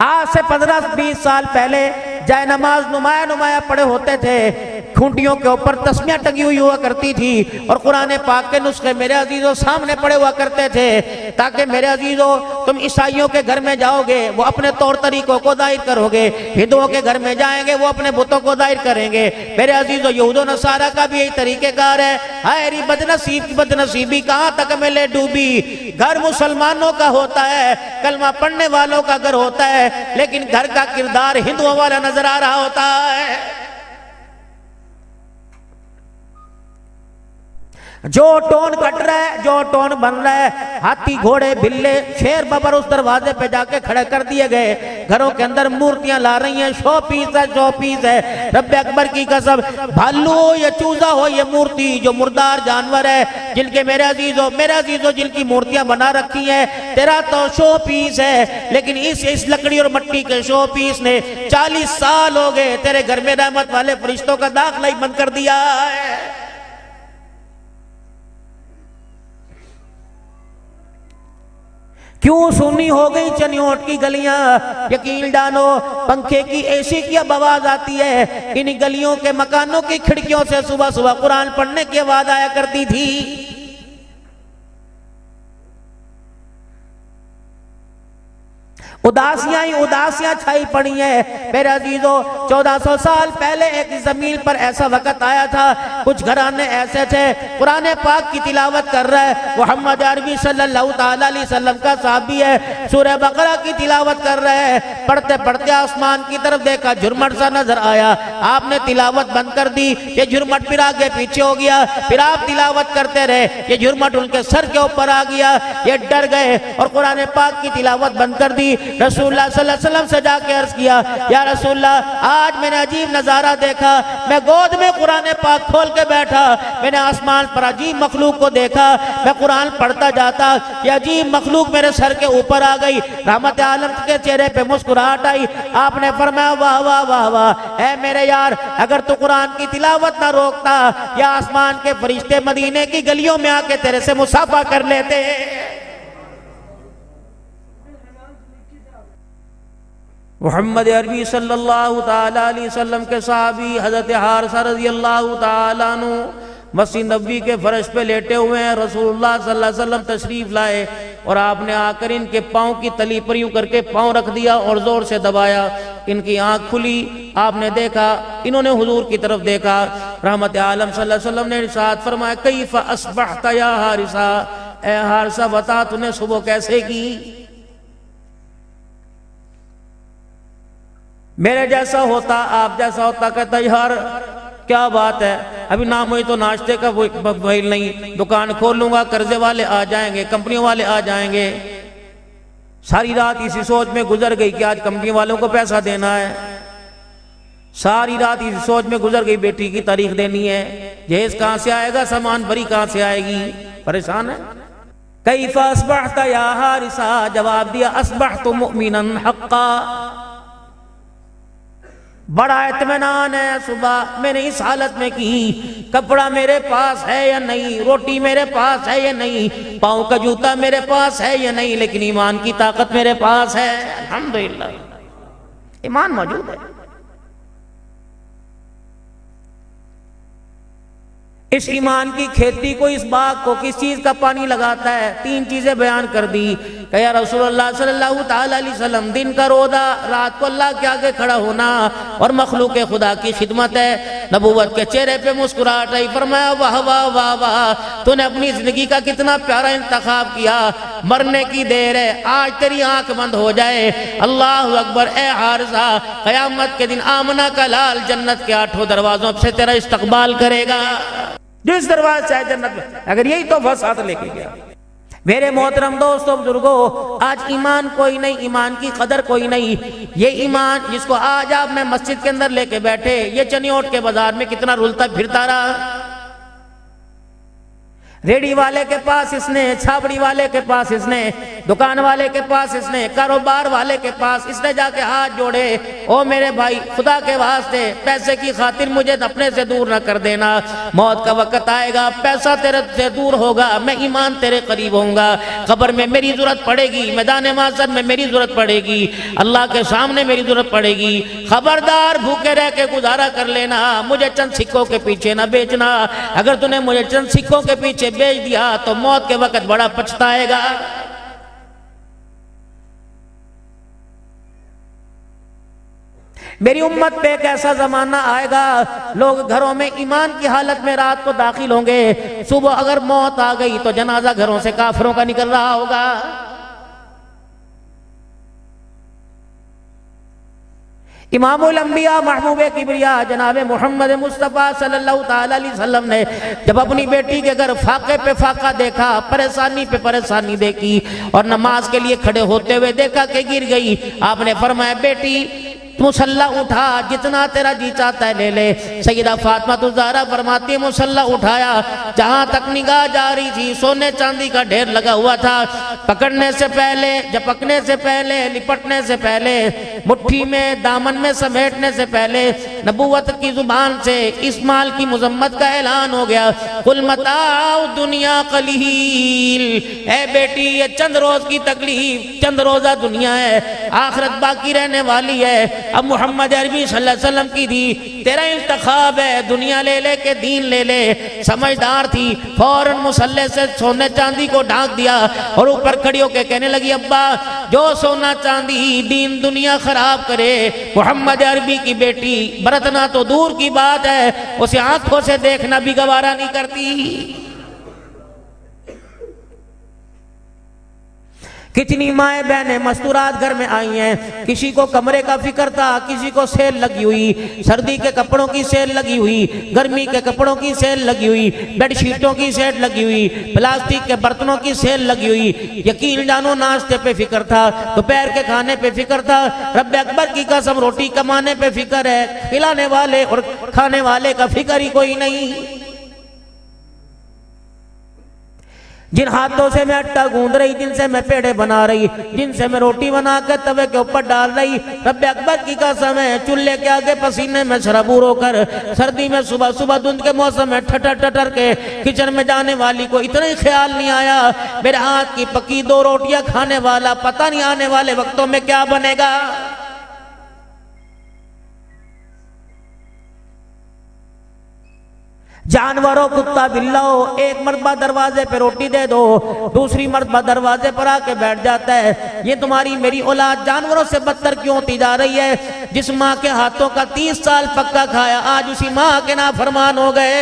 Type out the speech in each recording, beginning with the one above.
आज से 15-20 साल पहले जय नमाज नुमाया नुमाया पड़े होते थे, खूंटियों के ऊपर तस्मियां टंगी हुई हुआ करती थी और कुरान पाक के नुस्खे मेरे अजीजों सामने पड़े हुआ करते थे, ताकि मेरे अजीजों तुम ईसाइयों के घर में जाओगे वो अपने तौर तरीकों को जाहिर करोगे, हिंदुओं के घर में जाएंगे वो अपने बुतों को जाहिर करेंगे। मेरे अजीजों यहूदो नसारा का भी यही तरीकेकार है। हाय बदनसीब की बदनसीबी कहाँ तक मिले डूबी। घर मुसलमानों का होता है, कलमा पढ़ने वालों का घर होता है, लेकिन घर का किरदार हिंदुओं वाला नजर आ रहा होता है। जो टोन कट रहा है, जो टोन बन रहा है, हाथी घोड़े बिल्ले शेर बबर उस दरवाजे पे जाके खड़े कर दिए गए। घरों के अंदर मूर्तियां ला रही हैं, शो पीस है। रब अकबर की कसम, भालू हो या चूजा हो, ये मूर्ति जो मुर्दार जानवर है, जिनके मेरे अजीजों जिनकी मूर्तियां बना रखी हैं, तेरा तो शो पीस है। लेकिन इस लकड़ी और मट्टी के शो पीस ने 40 साल हो गए तेरे घर में रहमत वाले फरिश्तों का दाखिला ही बंद कर दिया है। क्यों सुनी हो गई चनियोट की गलियां। यकीन जानो पंखे की एसी की अब आवाज आती है, इन गलियों के मकानों की खिड़कियों से सुबह सुबह कुरान पढ़ने की आवाज आया करती थी। उदासियां छाई पड़ी है। मेरे अजीजों 1400 साल पहले एक जमीन पर ऐसा वक्त आया था, कुछ घराने ऐसे थे, कुरान पाक की तिलावत कर रहा है मोहम्मद अरबी सल्लल्लाहु ताला अलैहि वसल्लम का साहबी है, सूरह बकरा की तिलावत कर रहे हैं। पढ़ते पढ़ते आसमान की तरफ देखा, झुरमट सा नजर आया। आपने तिलावत बंद कर दी, ये झुरमट फिर आगे पीछे हो गया। फिर आप तिलावत करते रहे, ये झुरमट उनके सर के ऊपर आ गया। ये डर गए और कुरान पाक की तिलावत बंद कर दी। रसूलुल्लाह सल्लल्लाहु अलैहि वसल्लम से जाके अर्ज किया, या रसूलुल्लाह आज मैंने अजीब नजारा देखा। मैं गोद में कुरान पाक खोल के बैठा, मैंने आसमान पर अजीब मखलूक को देखा। मैं कुरान पढ़ता जाता, ये अजीब मखलूक मेरे सर के ऊपर आ गई। रहमत आलम के चेहरे पे मुस्कुराहट आई। आपने फरमाया वाह वाह वाह वाह, ऐ मेरे यार, अगर तू कुरान की तिलावत ना रोकता, या आसमान के फरिश्ते मदीने की गलियों में आके तेरे से मुसाफा कर लेते। मोहम्मद अरबी सल्लल्लाहु ताला अलैहि वसल्लम के साहबी हजरत हारिसा रज़ियल्लाहु ताला अन्हु मस्जिद नबवी के फर्श पे लेटे हुए हैं। रसूलुल्लाह सल्लल्लाहु अलैहि वसल्लम तशरीफ लाए और आपने आकर इनके पाँव की तली पर यूं करके पाँव रख दिया और जोर से दबाया। इनकी आंख खुली, आपने देखा, इन्होंने हुजूर की तरफ देखा। रहमत आलम सल्लल्लाहु अलैहि वसल्लम ने इरशाद फरमाया, कैफ़ अस्बहत या हारिसा, ए हारिसा बता तूने सुबह कैसे की। मेरे जैसा होता, आप जैसा होता। कहता यार क्या बात है, अभी ना मुझे तो नाश्ते का वही नहीं, दुकान खोल लूंगा, कर्जे वाले आ जाएंगे, कंपनी वाले आ जाएंगे। सारी रात इसी सोच में गुजर गई कि आज कंपनी वालों को पैसा देना है। सारी रात इसी सोच में गुजर गई, बेटी की तारीख देनी है, जहेज कहां से आएगा, सामान भरी कहां से आएगी, परेशान है। कैफ़ अस्बहत या हारिसा, जवाब दिया अस्बहतु मुमिनन हक्का, बड़ा इत्मीनान है, सुबह मैंने इस हालत में की, कपड़ा मेरे पास है या नहीं, रोटी मेरे पास है या नहीं, पाँव का जूता मेरे पास है या नहीं, लेकिन ईमान की ताकत मेरे पास है। अल्हम्दुलिल्लाह, ईमान मौजूद है। इस ईमान की खेती को, इस बाग को किस चीज का पानी लगाता है? 3 चीजें बयान कर दी। कहा रसूलुल्लाह सल्लल्लाहु ताला अलैहि वसल्लम, दिन का रोजा, रात को अल्लाह के आगे खड़ा होना और मखलूक खुदा की खिदमत है। नबूवत के चेहरे पे मुस्कुराहट आई। फरमाया वाह वाह वाह वाह, तूने अपनी जिंदगी का कितना प्यारा इंतखाब किया। मरने की देर है, आज तेरी आंख बंद हो जाए। अल्लाह अकबर। ए हारिसा, कयामत के दिन आमना का लाल जन्नत के 8 दरवाजों से तेरा इस्तकबाल करेगा, जिस दरवाजे से जन्नत में। अगर यही तो साथ लेके गया। मेरे मोहतरम दोस्तों बुजुर्गों, आज ईमान कोई नहीं, ईमान की कदर कोई नहीं। ये ईमान जिसको आज आप मैं मस्जिद के अंदर लेके बैठे, ये चनियोट के बाजार में कितना रुलता फिरता रहा। रेडी वाले के पास इसने, छाबड़ी वाले के पास इसने, दुकान वाले के पास इसने, कारोबार वाले के पास इसने जाके हाथ जोड़े, ओ मेरे भाई खुदा के वास्ते पैसे की खातिर मुझे अपने से दूर न कर देना, मौत का वक्त आएगा, पैसा तेरे से दूर होगा, मैं ईमान तेरे करीब होऊंगा, कब्र में मेरी जरूरत पड़ेगी, मैदान माशर में मेरी जरूरत पड़ेगी, अल्लाह के सामने मेरी जरूरत पड़ेगी, खबरदार भूखे रह के गुजारा कर लेना, मुझे चंद सिक्कों के पीछे न बेचना, अगर तूने मुझे चंद सिक्कों के पीछे बेच दिया तो मौत के वक्त बड़ा पछताएगा। मेरी उम्मत पे एक ऐसा जमाना आएगा, लोग घरों में ईमान की हालत में रात को दाखिल होंगे, सुबह अगर मौत आ गई तो जनाजा घरों से काफिरों का निकल रहा होगा। इमामुल अंबिया महबूबे किबरिया जनाब मोहम्मद मुस्तफ़ा सल्लल्लाहु ताला अलैहि वसल्लम ने जब अपनी बेटी के घर फाके पे फाका देखा, परेशानी पे परेशानी देखी और नमाज के लिए खड़े होते हुए देखा कि गिर गई, आपने फरमाया बेटी मुसल्ला उठा, जितना तेरा जी चाहता है ले ले। सैयदा फातिमा ज़हरा फरमाती है मुसल्ला उठाया, जहां तक निगाह जा रही थी सोने चांदी का ढेर लगा हुआ था, पकड़ने से पहले, झपकने से पहले, लिपटने से पहले, मुट्ठी में दामन में समेटने से पहले नबूवत की जुबान से इस माल की मुजम्मत का ऐलान हो गया, कुल मताउ दुनिया कलील, ए बेटी ये चंद रोज की तकलीफ, चंद रोजा दुनिया है, आखिरत बाकी रहने वाली है। अब मोहम्मद अरबी सल्लल्लाहु अलैहि वसल्लम की थी, तेरा इंतखाब है, दुनिया ले ले के दीन ले ले। समझदार थी, फौरन मुसल्ले से सोने चांदी को ढांक दिया और ऊपर खड़ी होकर कहने लगी अब्बा जो सोना चांदी दीन दुनिया खराब करे, मोहम्मद अरबी की बेटी बरतना तो दूर की बात है, उसे आंखों से देखना भी गवारा नहीं करती। कितनी माए बहनें मस्तूरात घर में आई हैं, किसी को कमरे का फिक्र था, किसी को सेल लगी हुई, सर्दी के कपड़ों की सेल लगी हुई, गर्मी के कपड़ों की सेल लगी हुई, बेडशीटों की सेल लगी हुई, प्लास्टिक के बर्तनों की सेल लगी हुई। यकीन जानो नाश्ते पे फिक्र था, दोपहर के खाने पे फिक्र था, रब्बे अकबर की कसम रोटी कमाने पे फिक्र है, खिलाने वाले और खाने वाले का फिक्र ही कोई नहीं। जिन हाथों से मैं आटा गूंद रही, जिनसे मैं पेड़े बना रही, जिनसे मैं रोटी बना कर तवे के ऊपर डाल रही, रब्बे अकबर की कसम है चूल्हे के आगे पसीने में शराबूर होकर, सर्दी में सुबह सुबह धुंध के मौसम में ठटर ठटर के किचन में जाने वाली को इतना ही ख्याल नहीं आया मेरे हाथ की पकी 2 रोटियां खाने वाला पता नहीं आने वाले वक्तों में क्या बनेगा। जानवरों कुत्ता बिल्ला हो, एक मर्तबा दरवाजे पे रोटी दे दो, दूसरी मर्तबा दरवाजे पर आके बैठ जाता है। ये तुम्हारी मेरी औलाद जानवरों से बदतर क्यों होती जा रही है? जिस माँ के हाथों का 30 साल पक्का खाया आज उसी माँ के नाफरमान हो गए।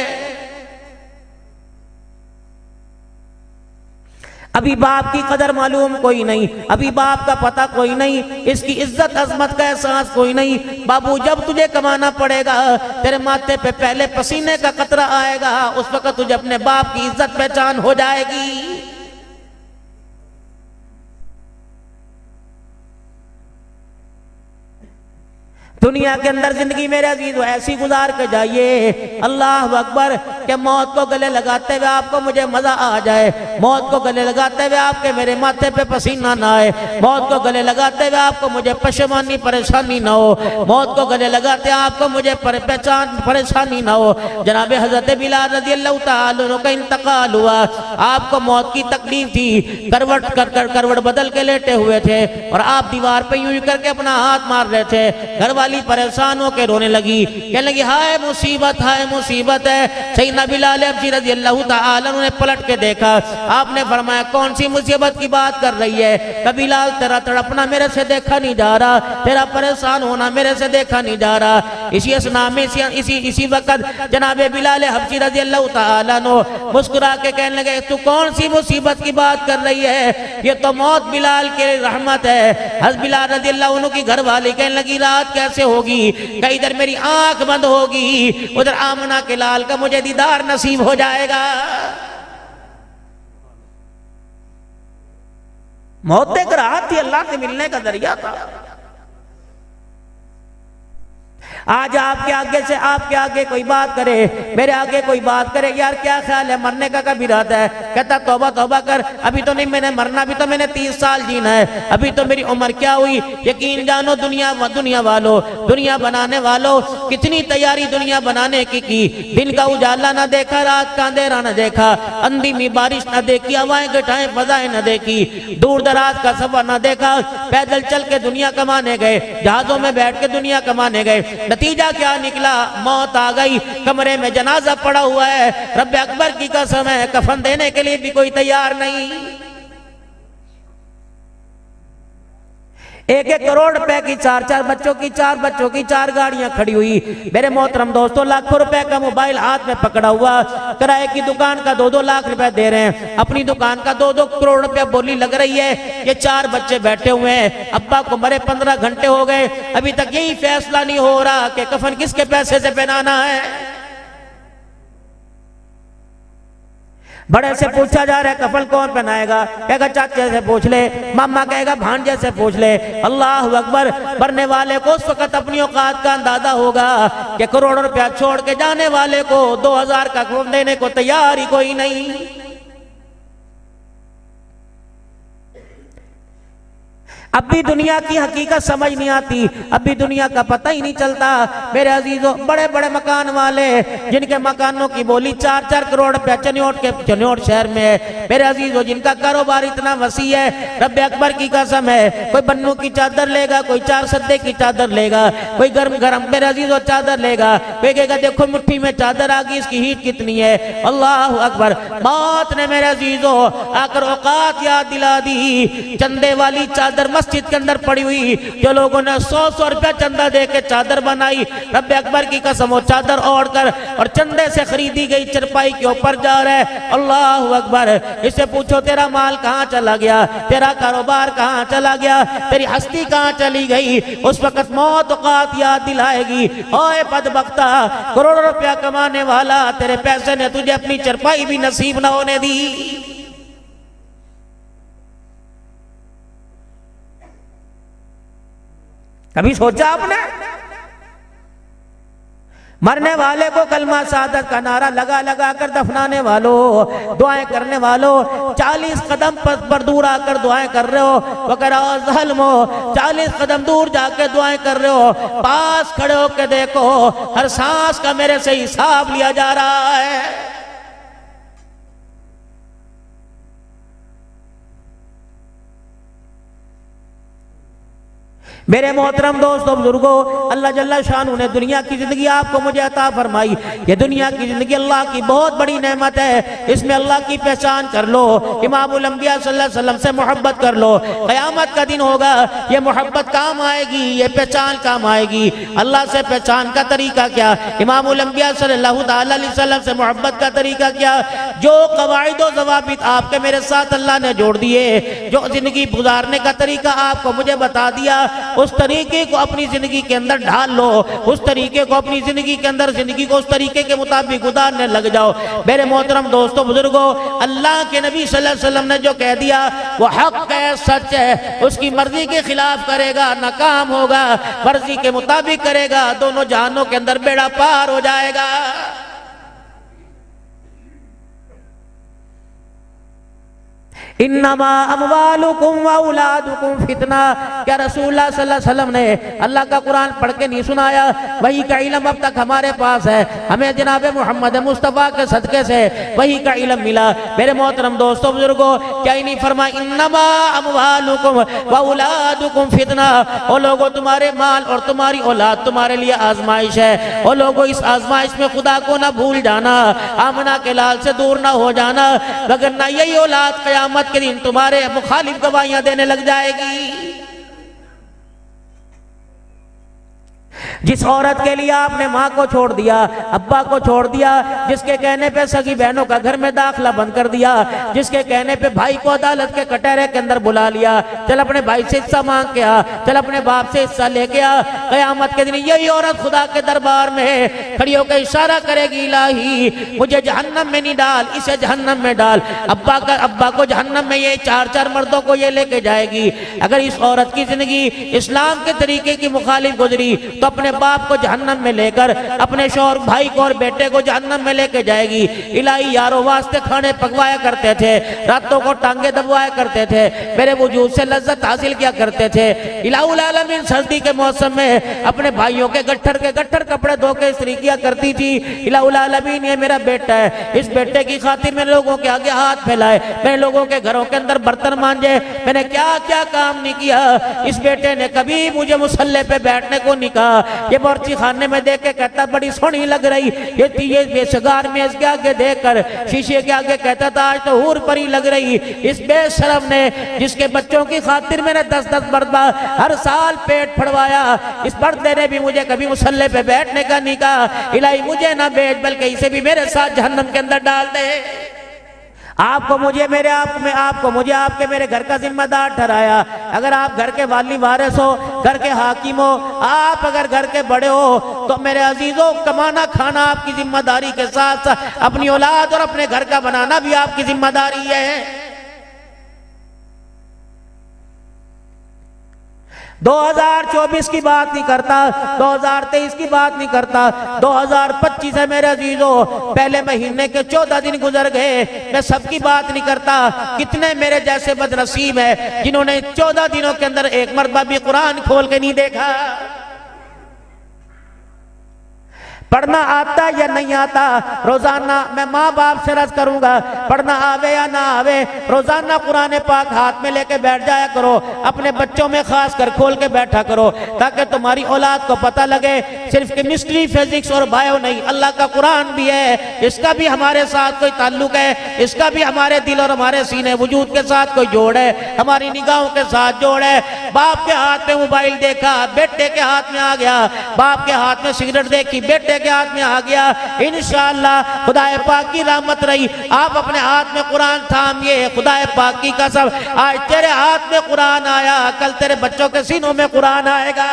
अभी बाप की कदर मालूम कोई नहीं, अभी बाप का पता कोई नहीं, इसकी इज्जत अजमत का एहसास कोई नहीं। बाबू जब तुझे कमाना पड़ेगा, तेरे माथे पे पहले पसीने का कतरा आएगा, उस वक्त तुझे अपने बाप की इज्जत पहचान हो जाएगी। दुनिया के अंदर जिंदगी मेरे अजीज ऐसी गुजार के जाइए, अल्लाह अकबर, के मौत को गले लगाते हुए आपको मुझे मजा आ जाए, मौत को गले लगाते हुए आपके मेरे माथे पे पसीना ना आए, मौत को गले लगाते हुए आपको मुझे परेशानी परेशानी ना हो, मौत को गले लगाते आपको मुझे परेशानी ना हो। जनाब हजरत बिलाल रज़ी अल्लाह तआला अन्हु का इंतकाल हुआ, आपको मौत की तकलीफ थी, करवट बदल के लेटे हुए थे और आप दीवार पे यूं करके अपना हाथ मार रहे थे। घर वाली परेशान होकर रोने लगी, कहने लगी हाय मुसीबत है। सैयदना बिलाल अब्दी रज़ी अल्लाह तआला अन्हु ने पलट के देखा, आपने फरमाया कौन सी मुसीबत की बात कर रही है? बिलाल तेरा तड़पना मेरे से देखा नहीं जा रहा, तेरा परेशान होना मेरे से देखा नहीं जा रहा। इसी असना में इसी वक्त जनाबे बिलाल हबशी रज़ी अल्लाह तआला अन्हु मुस्कुरा के कहने लगे तू कौन सी मुसीबत की बात कर रही है? ये तो मौत बिलाल की रहमत है। हज़रत बिलाल रज़ी अल्लाह अन्हु की घर वाली कहने लगी रात कैसे होगी? कहीं इधर मेरी आंख बंद होगी, उधर आमना के लाल का मुझे दीदार नसीब हो जाएगा। मौत एक राहत थी, अल्लाह से मिलने का जरिया था। आज आपके आगे कोई बात करे, मेरे आगे कोई बात करे, यार क्या ख्याल है, मरने का कब इरादा है? कहता तौबा तौबा कर, अभी तो नहीं मैंने मरना, अभी तो मैंने 30 साल जीना है, अभी तो मेरी उम्र क्या हुई। यकीन जानो दुनिया वालों, दुनिया बनाने वालों, कितनी तैयारी दुनिया बनाने की दिन का उजाला न देखा, रात का अंधेरा न देखा, अंधी में बारिश न देखी, हवाएं घटाएं फजाएं न देखी, दूर दराज का सफर न देखा, पैदल चल के दुनिया कमाने गए, जहाजों में बैठ के दुनिया कमाने गए, नतीजा क्या निकला? मौत आ गई, कमरे में जनाजा पड़ा हुआ है, रब्बे अकबर की कसम है कफन देने के लिए भी कोई तैयार नहीं। 1-1 करोड़ रुपए की 4 बच्चों की 4 गाड़ियां खड़ी हुई। मेरे मोहतरम दोस्तों, लाखों रुपए का मोबाइल हाथ में पकड़ा हुआ, किराए की दुकान का 2-2 लाख रुपए दे रहे हैं, अपनी दुकान का 2-2 करोड़ रुपया बोली लग रही है। ये 4 बच्चे बैठे हुए हैं, अब्बा को मरे 15 घंटे हो गए, अभी तक यही फैसला नहीं हो रहा कि कफन किसके पैसे से पहनाना है। बड़े से पूछा जा रहा है कफन कौन पहनाएगा, कहेगा चाचे से पूछ ले, मामा कहेगा भांजे से पूछ ले। अल्लाह अकबर। मरने वाले को उस वक्त अपनी औकात का अंदाजा होगा कि करोड़ों रुपया छोड़ के जाने वाले को 2000 का कफन देने को तैयार ही कोई नहीं। अब भी दुनिया की हकीकत समझ नहीं आती, अब भी दुनिया का पता ही नहीं चलता। मेरे अजीजों, बड़े बड़े मकान वाले जिनके मकानों की बोली 4-4 करोड़ रुपया चनियोट शहर में है, मेरे अजीजों जिनका कारोबार इतना वसी है, रब्बे अकबर की कसम है, कोई बन्नू की चादर लेगा, कोई 4 सद्दे की चादर लेगा, कोई गरम गरम मेरे अजीजों चादर लेगा, कोई कहेगा देखो मुट्ठी में चादर आ गई, इसकी हीट कितनी है। अल्लाह अकबर। मौत ने मेरे अजीजों आकर औकात याद दिला दी। चंदे वाली चादर मस्जिद के अंदर पड़ी हुई, जो लोगों ने 100-100 रुपया चंदा दे के चादर बनाई, रब्बे अकबर की कसम वो चादर ओढ़ कर और चंदे से खरीदी गई चरपाई के ऊपर जा रहा है। अल्लाह अकबर। इससे पूछो तेरा माल कहाँ चला गया, तेरा कारोबार कहाँ चला गया, तेरी हस्ती कहाँ चली गई। उस वक्त मौत औकात याद दिलाएगी। ओए बदबख्ता, करोड़ों रुपया कमाने वाला, तेरे पैसे ने तुझे अपनी चरपाई भी नसीब न होने दी। कभी सोचा आपने? मरने वाले को कलमा शहादत का नारा लगा लगा कर दफनाने वालों, दुआएं करने वालों, 40 कदम पर दूर आकर दुआएं कर रहे हो, वकरा 40 कदम दूर जाकर दुआएं कर रहे हो, पास खड़े होकर देखो हर सांस का मेरे से हिसाब लिया जा रहा है। मेरे मोहतरम दोस्तों बुजुर्गों, अल्लाह जल्ला शानू ने दुनिया की जिंदगी आपको मुझे अता फरमाई। ये दुनिया की जिंदगी अल्लाह की बहुत बड़ी नेमत है, इसमें अल्लाह की पहचान कर लो, इमामुल अंबिया सल्लल्लाहु अलैहि वसल्लम से मोहब्बत कर लो। क़यामत का दिन होगा, ये मोहब्बत काम आएगी, ये पहचान काम आएगी। अल्लाह से पहचान का तरीका क्या, इमामुल अंबिया सल्लल्लाहु अलैहि वसल्लम से मोहब्बत का तरीका क्या, जो कवाइद व ज़वाबित आपके मेरे साथ अल्लाह ने जोड़ दिए, जो जिंदगी गुजारने का तरीका आपको मुझे बता दिया, उस तरीके को अपनी जिंदगी के अंदर ढाल लो, उस तरीके को अपनी जिंदगी के अंदर, जिंदगी को उस तरीके के मुताबिक गुजारने लग जाओ। मेरे मोहतरम दोस्तों बुजुर्गों, अल्लाह के नबी सल्लल्लाहु अलैहि वसल्लम ने जो कह दिया वो हक है, सच है। उसकी मर्जी के खिलाफ करेगा नाकाम होगा, मर्जी के मुताबिक करेगा दोनों जहानों के अंदर बेड़ा पार हो जाएगा। इन्नमा अमवालुकुम व औलादुकुम फितना। क्या रसूलुल्लाह सल्लल्लाहु अलैहि वसल्लम ने अल्लाह का कुरान पढ़ के नहीं सुनाया? वही का इल्म अब तक हमारे पास है, हमें जनाब मोहम्मद मुस्तफ़ा के सदके से वही का इल्म मिला। मेरे मोहतरम दोस्तों बुजुर्गों, क्या ही नहीं फरमा इन्नमा अमवालुकुम व औलादुकुम फितना। ओ लोगों, तुम्हारे माल और तुम्हारी औलाद तुम्हारे लिए आजमाइश है। ओ लोगों, इस आजमाइश में खुदा को ना भूल जाना, आमना के लाल से दूर ना हो जाना, वगरना यही औलाद क़यामत के दिन तुम्हारे मुखालिफ गवाहियां देने लग जाएगी। जिस औरत के लिए आपने माँ को छोड़ दिया, अब्बा को छोड़ दिया, जिसके कहने पे सगी बहनों का घर में दाखिला बंद कर दिया, जिसके कहने पे भाई को अदालत के कटहरे के अंदर बुला लिया, चल अपने भाई से हिस्सा मांग के आ, चल अपने बाप से हिस्सा लेके आ, क़यामत के दिन यही औरत खुदा के दरबार में खड़ी होकर इशारा करेगी, इलाही मुझे जहन्नम में नहीं डाल, इसे जहन्नम में डाल। अब्बा को जहन्नम में ये चार मर्दों को ये लेके जाएगी। अगर इस औरत की जिंदगी इस्लाम के तरीके की मुखालिफ गुजरी तो अपने बाप को जहन्नम में लेकर अपने शौहर, भाई को और बेटे को जहन्नम में लेके जाएगी। इलाही यारों वास्ते खाने पकवाया करते थे, रातों को टांगे दबवाया करते थे, मेरे वजूद से लज्जत हासिल किया करते थे। इलाहुल आलमीन सर्दी के मौसम में अपने भाइयों के गट्ठर कपड़े धो के इस्त्री किया करती थी। इलाहुल आलमीन ये मेरा बेटा है, इस बेटे की खातिर मैंने लोगों के आगे हाथ फैलाए, मैंने लोगों के घरों के अंदर बर्तन मांजे, मैंने क्या क्या काम नहीं किया। इस बेटे ने कभी मुझे मुसल्ले पे बैठने को नहीं कहा। ये बावर्ची खाने में देख के कहता बड़ी सोहनी लग रही, ये बेशगार में इसके आगे देखकर शीशे के आगे कहता था आज तो हूर परी लग रही। इस बेशरम ने जिसके बच्चों की खातिर मैंने 10-10 मरतबा हर साल पेट फड़वाया, इस पर्दे ने भी मुझे कभी मुसल्ले पे बैठने का नहीं कहा। इलाही मुझे ना बेच बल्कि इसे भी मेरे साथ जहन्नम के अंदर डाल दे। आपको मुझे आपके मेरे घर का जिम्मेदार ठहराया। अगर आप घर के वाली वारिस हो, घर के हाकिम हो, आप अगर घर के बड़े हो तो मेरे अजीजों कमाना खाना आपकी जिम्मेदारी के साथ साथ अपनी औलाद और अपने घर का बनाना भी आपकी जिम्मेदारी है। 2024 की बात नहीं करता, 2023 की बात नहीं करता, 2025 है मेरे अजीजों। पहले महीने के 14 दिन गुजर गए, मैं सबकी बात नहीं करता। कितने मेरे जैसे बदनसीब है जिन्होंने 14 दिनों के अंदर एक मरतबा भी कुरान खोल के नहीं देखा। पढ़ना आता या नहीं आता, रोजाना मैं माँ बाप से रज करूंगा, पढ़ना आवे या ना आवे, रोजाना कुरान पाक हाथ में लेके बैठ जाया करो, अपने बच्चों में खास कर खोल के बैठा करो, ताकि तुम्हारी औलाद को पता लगे सिर्फ केमिस्ट्री, फिजिक्स और बायो नहीं, अल्लाह का कुरान भी है, इसका भी हमारे साथ कोई ताल्लुक है, इसका भी हमारे दिल और हमारे सीने वजूद के साथ कोई जोड़ है, हमारी निगाहों के साथ जोड़ है। बाप के हाथ में मोबाइल देखा, बेटे के हाथ में आ गया, बाप के हाथ में सिगरेट देखी, बेटे के हाथ में आ गया, इंशाअल्लाह खुदाए पाक की रहमत रही। आप अपने हाथ में कुरान थामिए, खुदाए पाक की कसम आज तेरे हाथ में कुरान आया, कल तेरे बच्चों के सीनों में कुरान आएगा।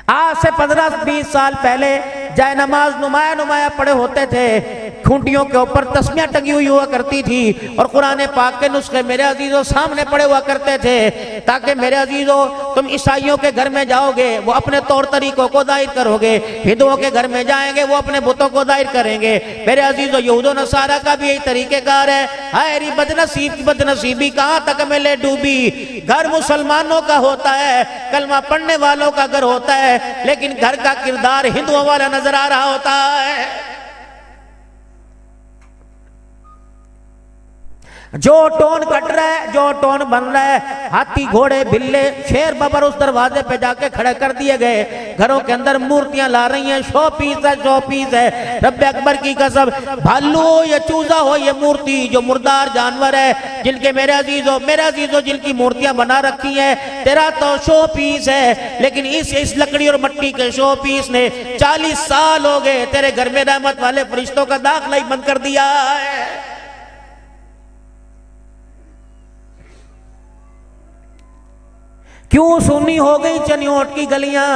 आज से 15-20 साल पहले जय नमाज नुमाया पड़े होते थे, खूंटियों के ऊपर तस्मियां टंगी हुई हुआ करती थी और कुरान पाक के नुस्खे मेरे अजीजों सामने पड़े हुआ करते थे, ताकि मेरे अजीजों तुम ईसाइयों के घर में जाओगे वो अपने तौर तरीकों को जाहिर करोगे, हिंदुओं के घर में जाएंगे वो अपने बुतों को जाहिर करेंगे। मेरे अजीजों यहूद और नसारा का भी यही तरीकेकार है। हाय बदनसीब की बदनसीबी कहाँ तक मिले डूबी। घर मुसलमानों का होता है, कलमा पढ़ने वालों का घर होता है, लेकिन घर का किरदार हिंदुओं वाला नजर आ रहा होता है। जो टोन कट रहा है, जो टोन बन रहा है, हाथी घोड़े बिल्ले शेर बबर उस दरवाजे पे जाके खड़े कर दिए गए। घरों के अंदर मूर्तियां ला रही हैं, शो पीस है। रब अकबर की कसम, भालू हो या चूजा हो, ये मूर्ति जो मुर्दार जानवर है, जिनके मेरे अजीजों जिनकी मूर्तियां बना रखी हैं, तेरा तो शो पीस है, लेकिन इस लकड़ी और मट्टी के शो पीस ने 40 साल हो गए तेरे घर में रहमत वाले फरिश्तों का दाखिला ही बंद कर दिया है। क्यों सुनी हो गई चनियोट की गलियां।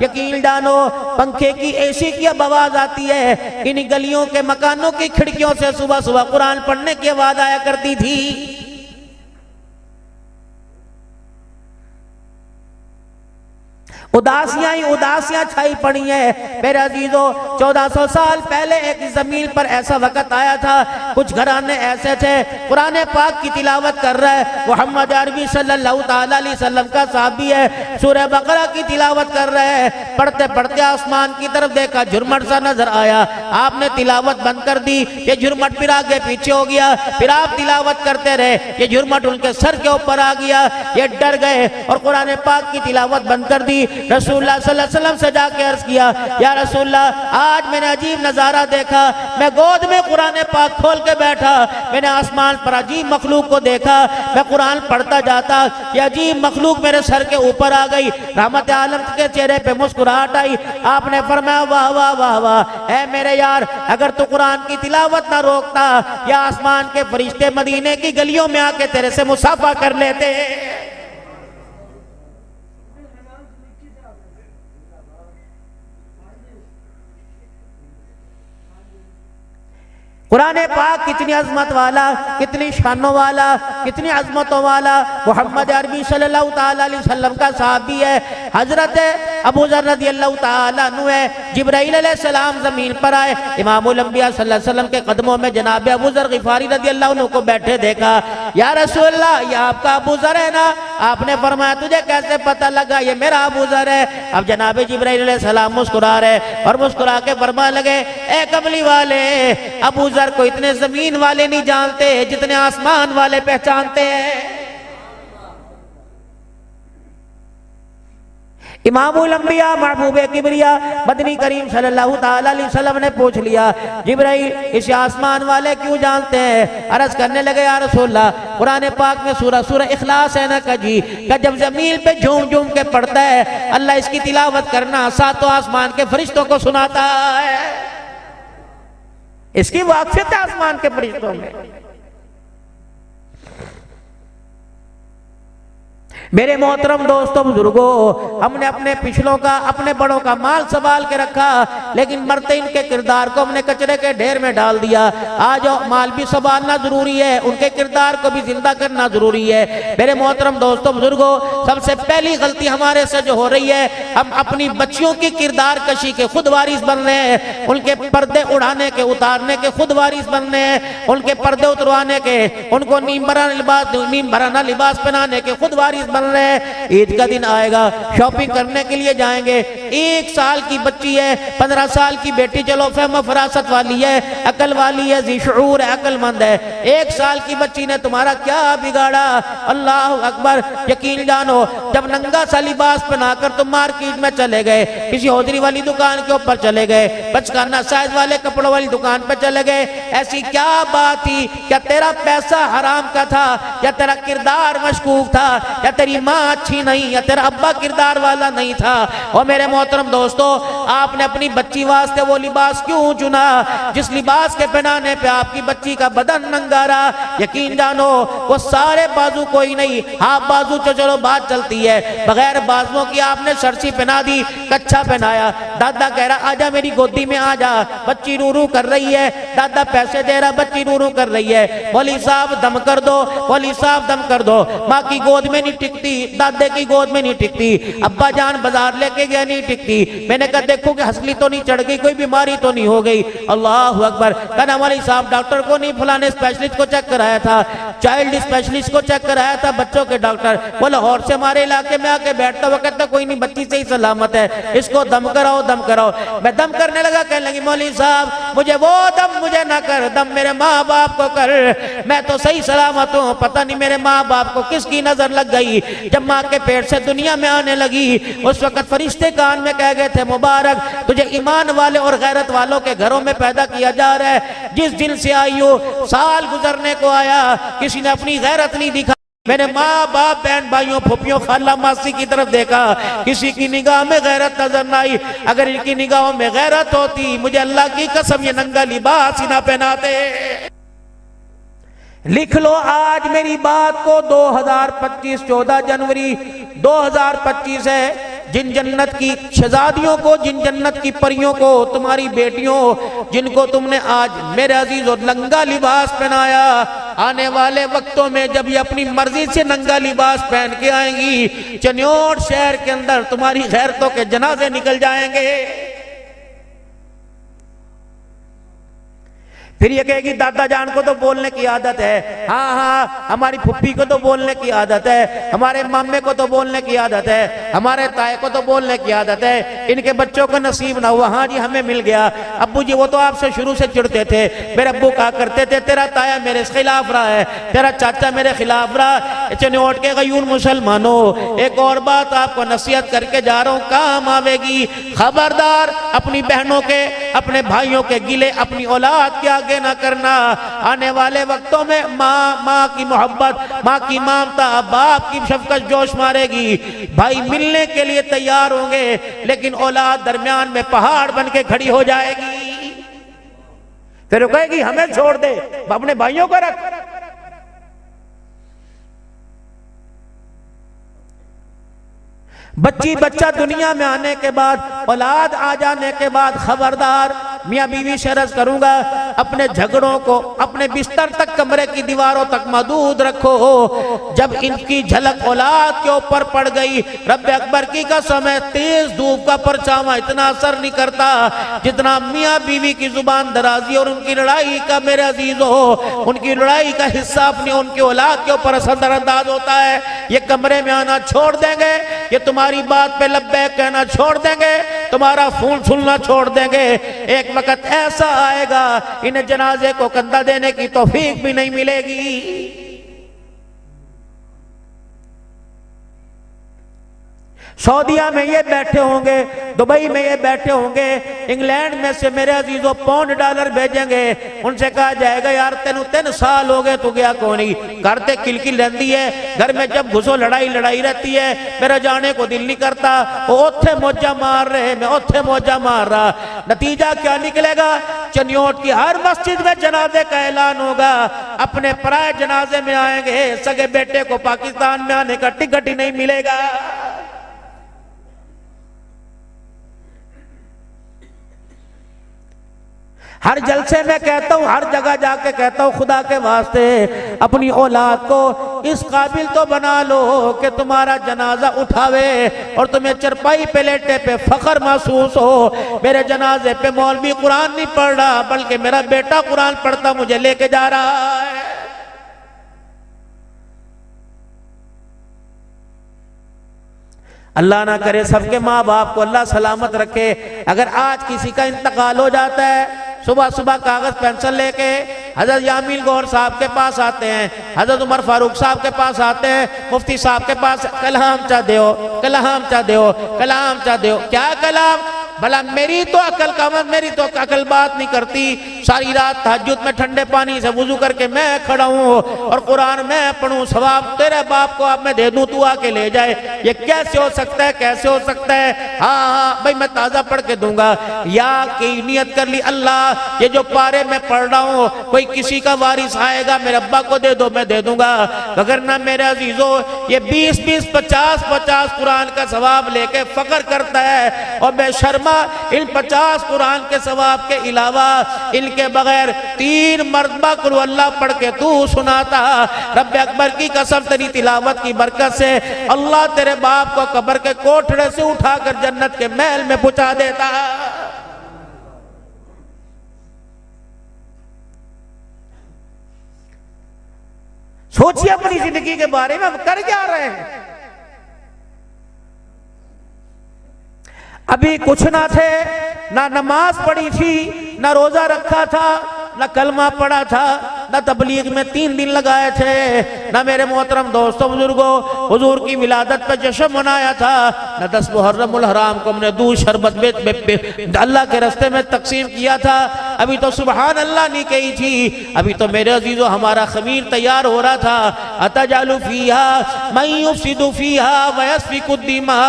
यकीन जानो पंखे की एसी की अब आवाज आती है, इन गलियों के मकानों की खिड़कियों से सुबह सुबह कुरान पढ़ने की आवाज आया करती थी। उदासियां छाई पड़ी है मेरे अजीजों। 1400 साल पहले एक जमीन पर ऐसा वक्त आया था, कुछ घराने ऐसे थे, कुरान पाक की तिलावत कर रहा है मोहम्मद अरबी सल्लल्लाहु ताला अलैहि वसल्लम का साहबी है, सूरह बकरा की तिलावत कर रहे हैं। पढ़ते पढ़ते आसमान की तरफ देखा, झुरमट सा नजर आया, आपने तिलावत बंद कर दी, ये झुरमट फिर आगे पीछे हो गया, फिर आप तिलावत करते रहे, ये झुरमट उनके सर के ऊपर आ गया, ये डर गए और कुरान पाक की तिलावत बंद कर दी। रसूलुल्लाह सल्लल्लाहु अलैहि वसल्लम से जाके अर्ज किया, या रसूलुल्लाह आज मैंने अजीब नजारा देखा, मैं गोद में कुरान पाक खोल के बैठा, मैंने आसमान पर अजीब मखलूक को देखा, मैं कुरान पढ़ता जाता, ये अजीब मखलूक मेरे सर के ऊपर आ गई। रहमत आलम के चेहरे पे मुस्कुराहट आई, आपने फरमाया वाह वाह वाह वाह, ऐ मेरे यार अगर तू कुरान की तिलावत ना रोकता, या आसमान के फरिश्ते मदीने की गलियों में आके तेरे से मुसाफा कर लेते। कुरान पाक कितनी अजमत वाला, कितनी शानों वाला, कितनी अजमतों वाला मोहम्मद अरबी सल्लल्लाहु ताला अलैहि वसल्लम का साहबी है। हजरत अबू ज़र रज़ियल्लाहु ताला अन्हु है, जिब्राईल अलैहिस्सलाम जमीन पर आए, इमामुल अंबिया सल्लल्लाहु अलैहि वसल्लम के कदमों में जनाब अबू ज़र गिफारी रज़ियल्लाहु अन्हु को बैठे देखा। या रसूलल्लाह, ये आपका अबू ज़र है ना? आपने फरमाया तुझे कैसे पता लगा? ये मेरा अबू ज़र है। अब जनाब जिब्राईल अलैहिस्सलाम मुस्कुरा रहे और मुस्कुरा के फरमाने लगे, ए कमली वाले, अबू ज़र को इतने जमीन वाले नहीं जानते जितने आसमान वाले पहचानते हैं। इमामुल अंबिया महबूबे किबरिया मदनी करीम सल्लल्लाहु ताला अलैहि वसल्लम ने पूछ लिया, जिब्राईल इसे आसमान वाले क्यों जानते हैं? अर्ज करने लगे, या रसूलल्लाह, कुरान पाक में सूरह इखलास है ना कजी का, जब जमीन पे झूम झूम के पड़ता है अल्लाह इसकी तिलावत करना सातों आसमान के फरिश्तों को सुनाता है। इसकी वाक़ियत है आसमान के फरिश्तों में। मेरे मोहतरम दोस्तों बुजुर्गों, हमने अपने पिछलों का, अपने बड़ों का माल संभाल के रखा, लेकिन मरते इनके किरदार को हमने कचरे के ढेर में डाल दिया। आज माल भी संभालना जरूरी है, उनके किरदार को भी जिंदा करना जरूरी है। मेरे मोहतरम दोस्तों बुजुर्गों, सबसे पहली गलती हमारे से जो हो रही है, हम अपनी बच्चियों की किरदार कशी के खुद वारिस बन रहे हैं, उनके पर्दे उड़ाने के, उतारने के खुद वारिस बन रहे हैं, उनके पर्दे उतरवाने के, उनको नीम भराना लिबास पहनाने के खुद वारिस बन रहे हैं। ईद का दिन आएगा, शॉपिंग करने के लिए जाएंगे, 1 साल की बच्ची है, 15 साल की बेटी, चलो फहम फरासत वाली है, अकल वाली है, ज़िशऊर है, अकलमंद है, 1 साल की बच्ची ने तुम्हारा क्या बिगाड़ा? अल्लाह अकबर। यकीन जानो, जब नंगा सा लिबास पहनाकर तुम मार्केट में चले गए, किसी हौजरी वाली दुकान के ऊपर चले गए, बचकाना साइज वाले कपड़ों वाली दुकान पर चले गए, ऐसी क्या बात थी? क्या तेरा पैसा हराम का था, या तेरा किरदार मशकूक था, या तेरी माँ अच्छी नहीं, या तेरा अब्बा किरदार वाला नहीं था? और मेरे मोहतरम दोस्तों, आपने अपनी बच्ची वास्ते वो लिबास क्यों चुना जिस लिबास के पहनाने पे आपकी बच्ची का बदन नंगा रहा? यकीन जानो, वो सारे बाजू कोई नहीं, हाफ बाजू तो चलो बात चलती है, बगैर बाजुओं की आपने सरसी पहना दी, कच्छा पहनाया। दादा कह रहा आजा मेरी गोदी में आजा, बच्ची रू रू कर रही है, दादा पैसे दे रहा, बच्ची रू रू कर रही है, मौली साहब दम कर दो, मौली साहब दम कर दो। माँ की गोद में नहीं टिकती, दादे की गोद में नहीं टिकती, अब्बा जान बाजार लेके गया नहीं टिकती। मैंने कहा देखो कि हंसली तो नहीं चढ़ गई, कोई बीमारी तो नहीं हो गई? अल्लाह अकबर। कहना मौली साहब डॉक्टर को नहीं, फलाने स्पेशलिस्ट को चेक कराया था, चाइल्ड स्पेशलिस्ट को चेक कराया था, बच्चों के डॉक्टर। वो लाहौर से हमारे इलाके में आके बैठता, वो कहता कोई नहीं, बच्ची से ही सलामत है, इसको दम कराओ, दम कराओ। मैं दम करने लगा, कहने लगी मौली साहब मुझे वो दम मुझे ना कर, दम मेरे माँ बाप को कर, मैं तो सही सलामत हूँ। पता नहीं मेरे माँ बाप को किसकी नजर लग गई, जब माँ के पेट से दुनिया में आने लगी, उस वक्त फरिश्ते कान में कह गए थे मुबारक, तुझे ईमान वाले और गैरत वालों के घरों में पैदा किया जा रहा है। जिस दिल से आई हो, साल गुजरने को आया, किसी ने अपनी गैरत नहीं दिखा। मैंने माँ बाप, बहन भाइयों, फूफियों, खाला मासी की तरफ देखा, किसी की निगाह में गैरत नजर न आई। अगर इनकी निगाहों में गैरत होती, मुझे अल्लाह की कसम ये नंगा लिबास ही ना पहनाते। लिख लो आज मेरी बात को, 2025 14 जनवरी 2025 है। जिन जन्नत की शहजादियों को, जिन जन्नत की परियों को, तुम्हारी बेटियों, जिनको तुमने आज मेरे अजीज और नंगा लिबास पहनाया, आने वाले वक्तों में जब ये अपनी मर्जी से नंगा लिबास पहन के आएंगी, चन्योट शहर के अंदर तुम्हारी गैरतों के जनाजे निकल जाएंगे। फिर ये कहेगी दादा जान को तो बोलने की आदत है, हाँ हाँ हमारी फुप्पी को तो बोलने की आदत है, हमारे मामे को तो बोलने की आदत है, हमारे ताए को तो बोलने की आदत है, इनके बच्चों को नसीब ना हुआ, हाँ जी हमें मिल गया। अब्बू जी वो तो आपसे शुरू से चिढ़ते थे, मेरे अब्बू कहा करते थे तेरा ताया मेरे खिलाफ रहा है, तेरा चाचा मेरे खिलाफ रहा। चनोट के गयूर मुसलमानों, एक और बात आपको नसीहत करके जा रहा हूँ, काम आवेगी। खबरदार अपनी बहनों के, अपने भाइयों के गिले अपनी औलाद के आगे ना करना। आने वाले वक्तों में माँ की मोहब्बत, माँ की ममता, बाप की शफकत जोश मारेगी। भाई मिलने के लिए तैयार होंगे, लेकिन औलाद दरमियान में पहाड़ बन के खड़ी हो जाएगी। फिर वो कहेगी हमें छोड़ दे, अपने भाइयों को रख। बच्ची बच्चा दुनिया में आने के बाद, औलाद आ जाने के बाद, खबरदार मियाँ बीवी से अर्ज करूंगा अपने झगड़ों को अपने बिस्तर तक कमरे की दीवारों तक महदूद रखो। जब इनकी झलक औलाद के ऊपर पड़ गई, रब अकबर की कसम है तेज धूप का परछावा इतना असर नहीं करता जितना मियाँ बीवी की जुबान दराजी और उनकी लड़ाई का मेरे अजीजों उनकी लड़ाई का हिस्सा अपनी उनकी औलाद के ऊपर असरअंदाज होता है। ये कमरे में आना छोड़ देंगे, ये तुम्हारी बात पे लब्बैक कहना छोड़ देंगे, तुम्हारा फोन सुनना छोड़ देंगे। एक वक्त ऐसा आएगा इन्हें जनाजे को कंधा देने की तौफीक भी नहीं मिलेगी। सऊदिया में ये बैठे होंगे, दुबई में ये बैठे होंगे, इंग्लैंड में से मेरे अजीजों पाउंड डॉलर भेजेंगे। उनसे कहा जाएगा यार तेन 3 साल हो गए तू गया कौन ही, करते किलकिल रहती है, घर में जब घुसो लड़ाई लड़ाई रहती है, मेरा जाने को दिल नहीं करता। वो ओथे मौजा मार रहे, मैं ओथे मौजा मार रहा। नतीजा क्या निकलेगा? चनियोट की हर मस्जिद में जनाजे का ऐलान होगा, अपने पराए जनाजे में आएंगे, सगे बेटे को पाकिस्तान में आने का टिकट ही नहीं मिलेगा। हर जलसे में कहता हूं, हर जगह जाके कहता हूं, खुदा के वास्ते अपनी औलाद को इस काबिल तो बना लो कि तुम्हारा जनाजा उठावे और तुम्हें चरपाई पे लेटे पे फख्र महसूस हो। मेरे जनाजे पे मौलवी कुरान नहीं पढ़ रहा बल्कि मेरा बेटा कुरान पढ़ता मुझे लेके जा रहा है। अल्लाह ना करे सबके माँ बाप को अल्लाह सलामत रखे। अगर आज किसी का इंतकाल हो जाता है, सुबह सुबह कागज पेंसिल लेके हजरत यामीन गौर साहब के पास आते हैं, हजरत उमर फारूक साहब के पास आते हैं, मुफ्ती साहब के पास कलाम चा दो, कलाम चा दो, कलाम चा दो। क्या कलाम? भला मेरी तो अकल कामत, मेरी तो अकल बात नहीं करती। सारी रात तहज्जुद में ठंडे पानी से वुजू करके मैं खड़ा हूँ और कुरान मैं पढ़ूं, सवाब तेरे बाप को आप मैं दे दूं, तू आके ले जाए। ये कैसे हो सकता है? कैसे हो सकता है? हाँ हाँ भाई मैं ताजा पढ़ के दूंगा। या की नियत कर ली अल्लाह ये जो पारे में पढ़ रहा हूँ कोई किसी का वारिस आएगा मेरे अब्बा को दे दो, मैं दे दूंगा। अगर ना मेरे अजीजों ये 20-20, 50-50 कुरान का सवाब लेके फख्र करता है और बेशर्मा इन 50 कुरान के सवाब के अलावा इनके बगैर 3 मरतबा कुल अल्लाह पढ़ के तू सुनाता। रब अकबर की कसम तेरी तिलावत की बरकत से अल्लाह तेरे बाप को कब्र के कोठड़े से उठाकर जन्नत के महल में पहुंचा देता। सोचिए अपनी जिंदगी के बारे में हम कर क्या रहे हैं। अभी कुछ ना थे, ना नमाज पढ़ी थी, ना रोजा रखा था, ना कलमा पढ़ा था, ना तबलीग में 3 दिन लगाए थे, ना मेरे मोहतरम दोस्तों बुजुर्गों हुजूर की विलादत पे जश्न मनाया था, ना 10 मुहर्रमुल हराम को हमने दूध शरबत अल्लाह के रास्ते में तकसीम किया था। अभी तो सुबहान अल्लाह नहीं कही थी, अभी तो मेरे अजीजों हमारा खमीर तैयार हो रहा था। अतजालु फीहा मन युफ्सिदु फीहा व यस्फिकु दिमा।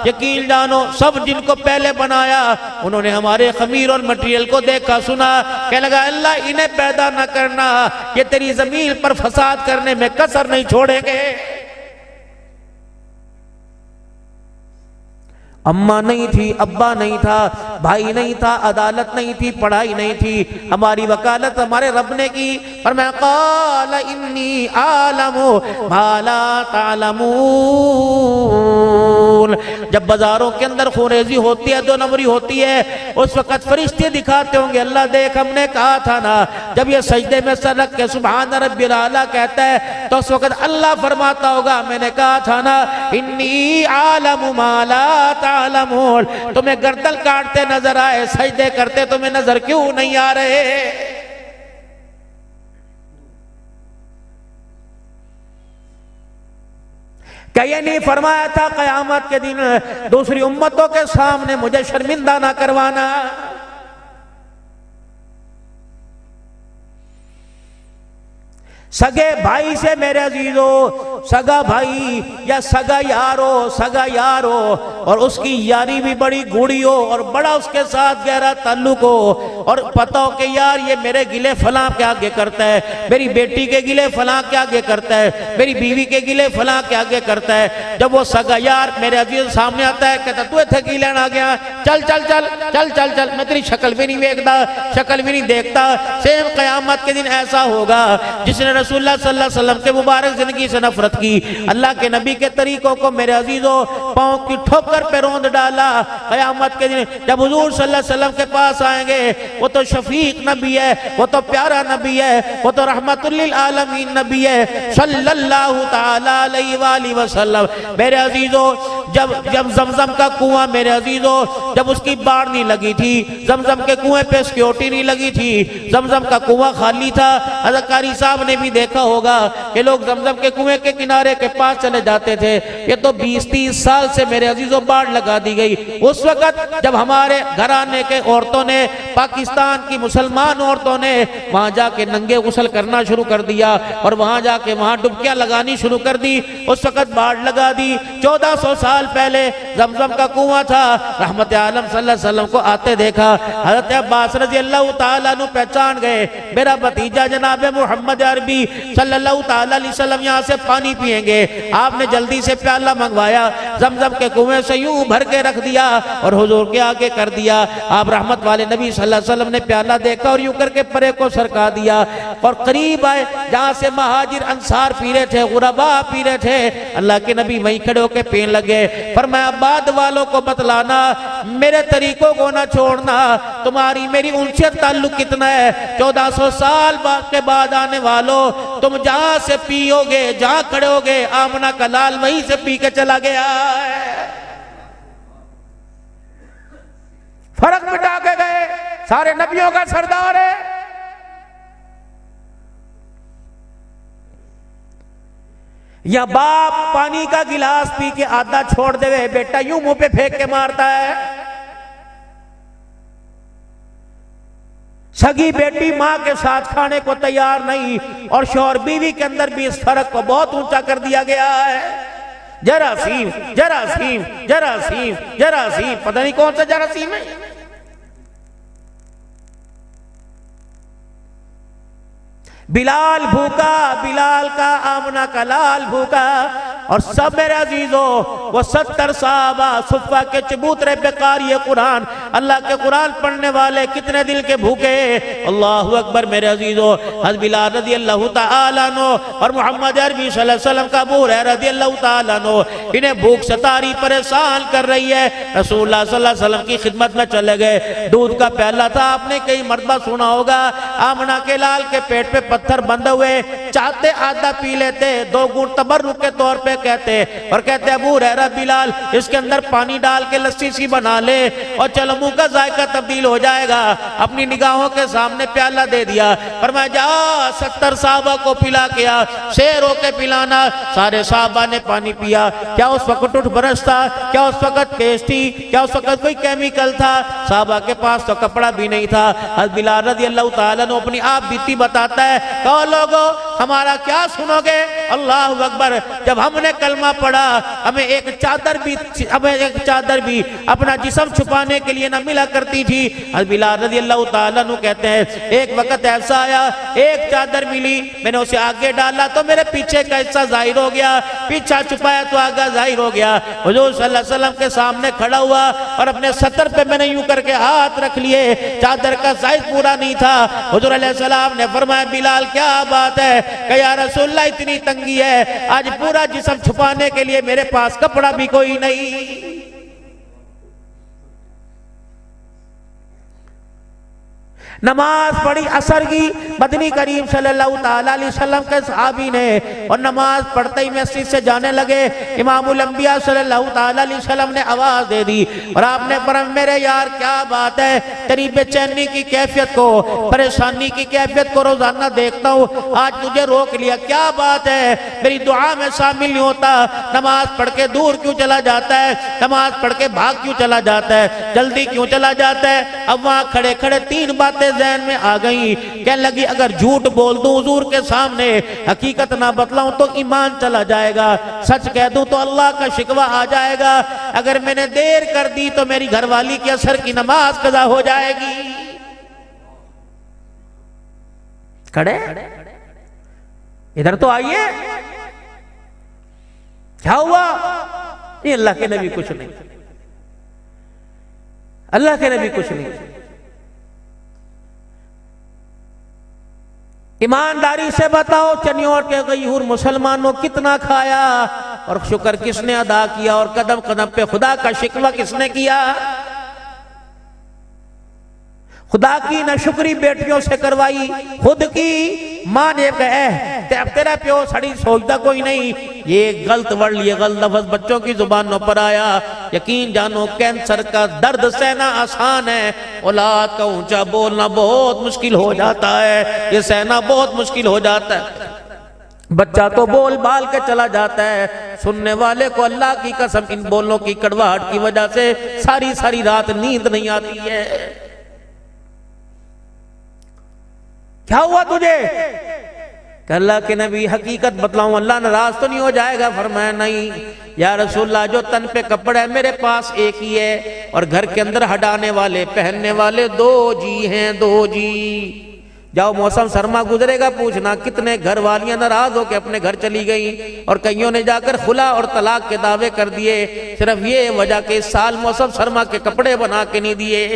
यकीन जानो सब जिनको पहले बनाया उन्होंने हमारे खमीर और मटेरियल को देखा सुना, कहने लगा अल्लाह इन्हें पैदा न करना, ये तेरी जमीन पर फसाद करने में कसर नहीं छोड़ेंगे। अम्मा नहीं थी, अब्बा नहीं था, भाई नहीं था, अदालत नहीं थी, पढ़ाई नहीं थी, हमारी वकालत हमारे रब ने की। और मैं क़ाल इन्नी आलमु मा ला तालमून। जब बाजारों के अंदर खुरेजी होती है, 2 नंबरी होती है, उस वक्त फरिश्ते दिखाते होंगे अल्लाह देख हमने कहा था ना। जब ये सजदे में सर रख के सुभान रब्बिल आला कहता है तो उस वक्त अल्लाह फरमाता होगा मैंने कहा था ना इन्नी आलमु मा ला तालमून। तुम्हें गर्दन काटते नजर आए, सजदे करते तुम्हें नजर क्यों नहीं आ रहे? क्या ये नहीं फरमाया था कयामत के दिन दूसरी उम्मतों के सामने मुझे शर्मिंदा ना करवाना? सगे भाई से मेरे अजीजों सगा भाई या सगा यार हो और उसकी यारी भी बड़ी गूढ़ी हो और बड़ा उसके साथ गहरा ताल्लुक हो और पता हो कि यार ये मेरे गिले फलां के आगे करता है, मेरी बेटी के गिले फलां के आगे करता है, मेरी बीवी के गिले फलां के आगे करता है। जब वो सगा यार मेरे अजीज सामने आता है, कहता तू इत्थे की लेन आ गया, चल चल चल चल चल चल, मैं तेरी शक्ल भी नहीं देखता, शक्ल भी नहीं देखता। सेम क़यामत के दिन ऐसा होगा जिसने रसूलुल्लाह सल्लल्लाहु अलैहि वसल्लम के मुबारक जिंदगी से नफरत की, अल्लाह के नबी के तरीकों को मेरे अजीजों पांव की ठोकर पे रौंद डाला। क़यामत के दिन जब हुजूर सल्लल्लाहु अलैहि वसल्लम के पास आएंगे, वो तो शफीक नबी है, वो तो प्यारा नबी है, वो तो रहमतुल लिल आलमीन नबी है सल्लल्लाहु तआला अलैहि वसल्लम। मेरे अजीजों जब जमजम का कुआं मेरे अजीजों जब उसकी बाढ़ नहीं लगी थी, जमजम के कुएं पे सिक्योरिटी नहीं लगी थी, जमजम का कुआं खाली था। हज़रत कारी साहब ने भी देखा होगा कि लोग जमजम के कुएं के किनारे के पास चले जाते थे। ये तो 20-30 साल से मेरे अजीजों बाढ़ लगा दी गई। उस वक्त जब हमारे घराने के औरतों ने, पाकिस्तान की मुसलमान औरतों ने वहां जाके नंगे गुस्ल करना शुरू कर दिया और वहां जाके वहां डुबकियां लगानी शुरू कर दी, उस वक्त बाढ़ लगा दी। 1400 साल पहले जमजम का कुआं था, रहमत आलम सल्लल्लाहु अलैहि वसल्लम को आते देखा। हज़रत अब्बास रज़ी अल्लाह ताला अन्हु पहचान गए, मेरा भतीजा जनाब मोहम्मद अरबी सल्लल्लाहु ताला अलैहि वसल्लम यहाँ से पानी पिएंगे। आपने जल्दी से प्याला मंगवाया, जमजम के कुएं से यूं भर के रख दिया और हुजूर के आगे कर दिया। आप रहमत वाले नबी सल्लल्लाहु अलैहि वसल्लम ने प्याला देखा और यूं करके परे को सरका दिया और करीब आए जहाँ से महाजिर अंसार पी रहे थे, गुरबा पी रहे थे। अल्लाह के नबी वहीं खड़े होकर पीने लगे। फरमाया बाद वालों को बतलाना, मेरे तरीकों को ना छोड़ना, तुम्हारी मेरी उनसे ताल्लुक कितना है। 1400 साल के बाद आने वालों, तुम जहां से पियोगे, जहां खड़े होगे, आमना का लाल वहीं से पी के चला गया है। फर्क मिटा के गए, सारे नबियों का सरदार है। या बाप पानी का गिलास पी के आधा छोड़ देवे, बेटा यूं मुंह पे फेंक के मारता है। सगी बेटी मां के साथ खाने को तैयार नहीं और शौहर बीवी के अंदर भी इस फर्क को बहुत ऊंचा कर दिया गया है। जरासीम जरासीम जरासीम जरासीम, पता नहीं कौन सा जरासीम है। बिलाल भूखा, बिलाल का आमना का लाल भूखा और सब मेरे अजीजों वो 70 साहबा सुफ़ा के चबूतरे पे कारी कुरान, अल्लाह के कुरान पढ़ने वाले कितने दिल के भूखे। अल्लाहु अकबर। मेरे अजीजों हज़रत बिलाल रज़ी अल्लाह तआला अन्हु और मोहम्मद अरबी सल्लल्लाहु अलैहि वसल्लम का अबू हुरैरा रज़ी अल्लाह तआला अन्हु, इन्हें भूख सतारी परेशान कर रही है। रसूलुल्लाह सल्लल्लाहु अलैहि वसल्लम की खिदमत में चले गए। दूध का प्याला था, आपने कई मरतबा सुना होगा, आमना के लाल के पेट पे पत्थर बंधे हुए, चाहते आधा पी लेते, 2 घूंट तबर्रुक के तौर पे कहते और कहते अबू हुरैरा बिलाल इसके अंदर पानी डाल के लस्सी सी बना ले और चलो मुंह का जायका तब्दील हो जाएगा। अपनी निगाहों के सामने प्याला दे दिया, फरमाया जा 70 साहबा को पिला के आ, शेर होके पिलाना। सारे साहबा ने पानी पिया। क्या उस वक्त उठ बरस था? क्या उस वक्त पेस्ट थी? क्या उस वक्त कोई केमिकल था? साहबा के पास तो कपड़ा भी नहीं था। हज़रत बिलाल रज़ी अल्लाह तआला ने अपनी आप बीती बताता है, कहो लोगो हमारा क्या सुनोगे? अल्लाहु अकबर। जब हमने कलमा पढ़ा, हमें एक चादर भी अपना जिस्म छुपाने के लिए न मिला करती थी। हज़रत बिलाल रज़ी अल्लाह तआला अन्हु कहते हैं एक वक्त ऐसा आया, एक चादर मिली, मैंने उसे आगे डाला तो मेरे पीछे का हिस्सा जाहिर हो गया, पीछा छुपाया तो आगे जाहिर हो गया। हुजूर सल्लल्लाहु अलैहि वसल्लम के सामने खड़ा हुआ और अपने सतर पे मैंने यूं करके हाथ रख लिए, चादर का साइज पूरा नहीं था। हुजूर अलैहि सलाम ने फरमाया बिलाल क्या बात है? कि या रसूलल्लाह इतनी तंगी है, आज पूरा जिस्म छुपाने के लिए मेरे पास कपड़ा भी कोई नहीं। नमाज पढ़ी असर की, मदनी करीम सल्लल्लाहु ताला अलैहि वसल्लम के सहाबी ने, और नमाज पढ़ते ही मस्जिद से जाने लगे। इमामुल अंबिया सल्लल्लाहु ताला अलैहि वसल्लम ने आवाज दे दी और आपने फरमाया मेरे यार क्या बात है, तेरी बेचैनी की कैफियत को, परेशानी की कैफियत को रोजाना देखता हूँ, आज तुझे रोक लिया, क्या बात है? मेरी दुआ में शामिल नहीं होता, नमाज पढ़ के दूर क्यों चला जाता है, नमाज पढ़ के भाग क्यों चला जाता है, जल्दी क्यों चला जाता है? अब वहां खड़े खड़े 3 बातें जहन में आ गई। कहने लगी अगर झूठ बोल दूं हुजूर के सामने, हकीकत ना बतलाऊं तो ईमान चला जाएगा, सच कह दूं तो अल्लाह का शिकवा आ जाएगा, अगर मैंने देर कर दी तो मेरी घरवाली की असर की नमाज कज़ा हो जाएगी। खड़े इधर तो आइए, क्या हुआ? ये अल्लाह के नबी कुछ नहीं, अल्लाह के नबी कुछ नहीं। ईमानदारी से बताओ चनियोर के गयूर मुसलमानों कितना खाया और शुक्र किसने अदा किया, और कदम कदम पे खुदा का शिकवा किसने किया? खुदा की नाशुक्री बेटियों से करवाई, खुद की मां ने कहा तेरा प्यो सड़ी सोचता कोई नहीं। ये गलत वर्ड, ये गलत लफ्ज बच्चों की जुबानों पर आया। यकीन जानो कैंसर का दर्द सहना आसान है, औलाद का ऊंचा बोलना बहुत मुश्किल हो जाता है, ये सहना बहुत मुश्किल हो जाता है। बच्चा तो बोल बाल के चला जाता है, सुनने वाले को अल्लाह की कसम इन बोलों की कड़वाहट की वजह से सारी सारी रात नींद नहीं आती है। क्या हुआ तुझे? अल्लाह के नबी हकीकत बतलाऊं, अल्लाह नाराज तो नहीं हो जाएगा? फरमाया नहीं या रसूलल्लाह, जो तन पे कपड़ा है मेरे पास एक ही है, और घर के अंदर हटाने वाले पहनने वाले 2 जी हैं, 2 जी। जाओ मौसम सरमा गुजरेगा, पूछना कितने घर वालियां नाराज होकर अपने घर चली गई, और कईयों ने जाकर खुला और तलाक के दावे कर दिए, सिर्फ ये वजह के इस साल मौसम सरमा के कपड़े बना के नहीं दिए,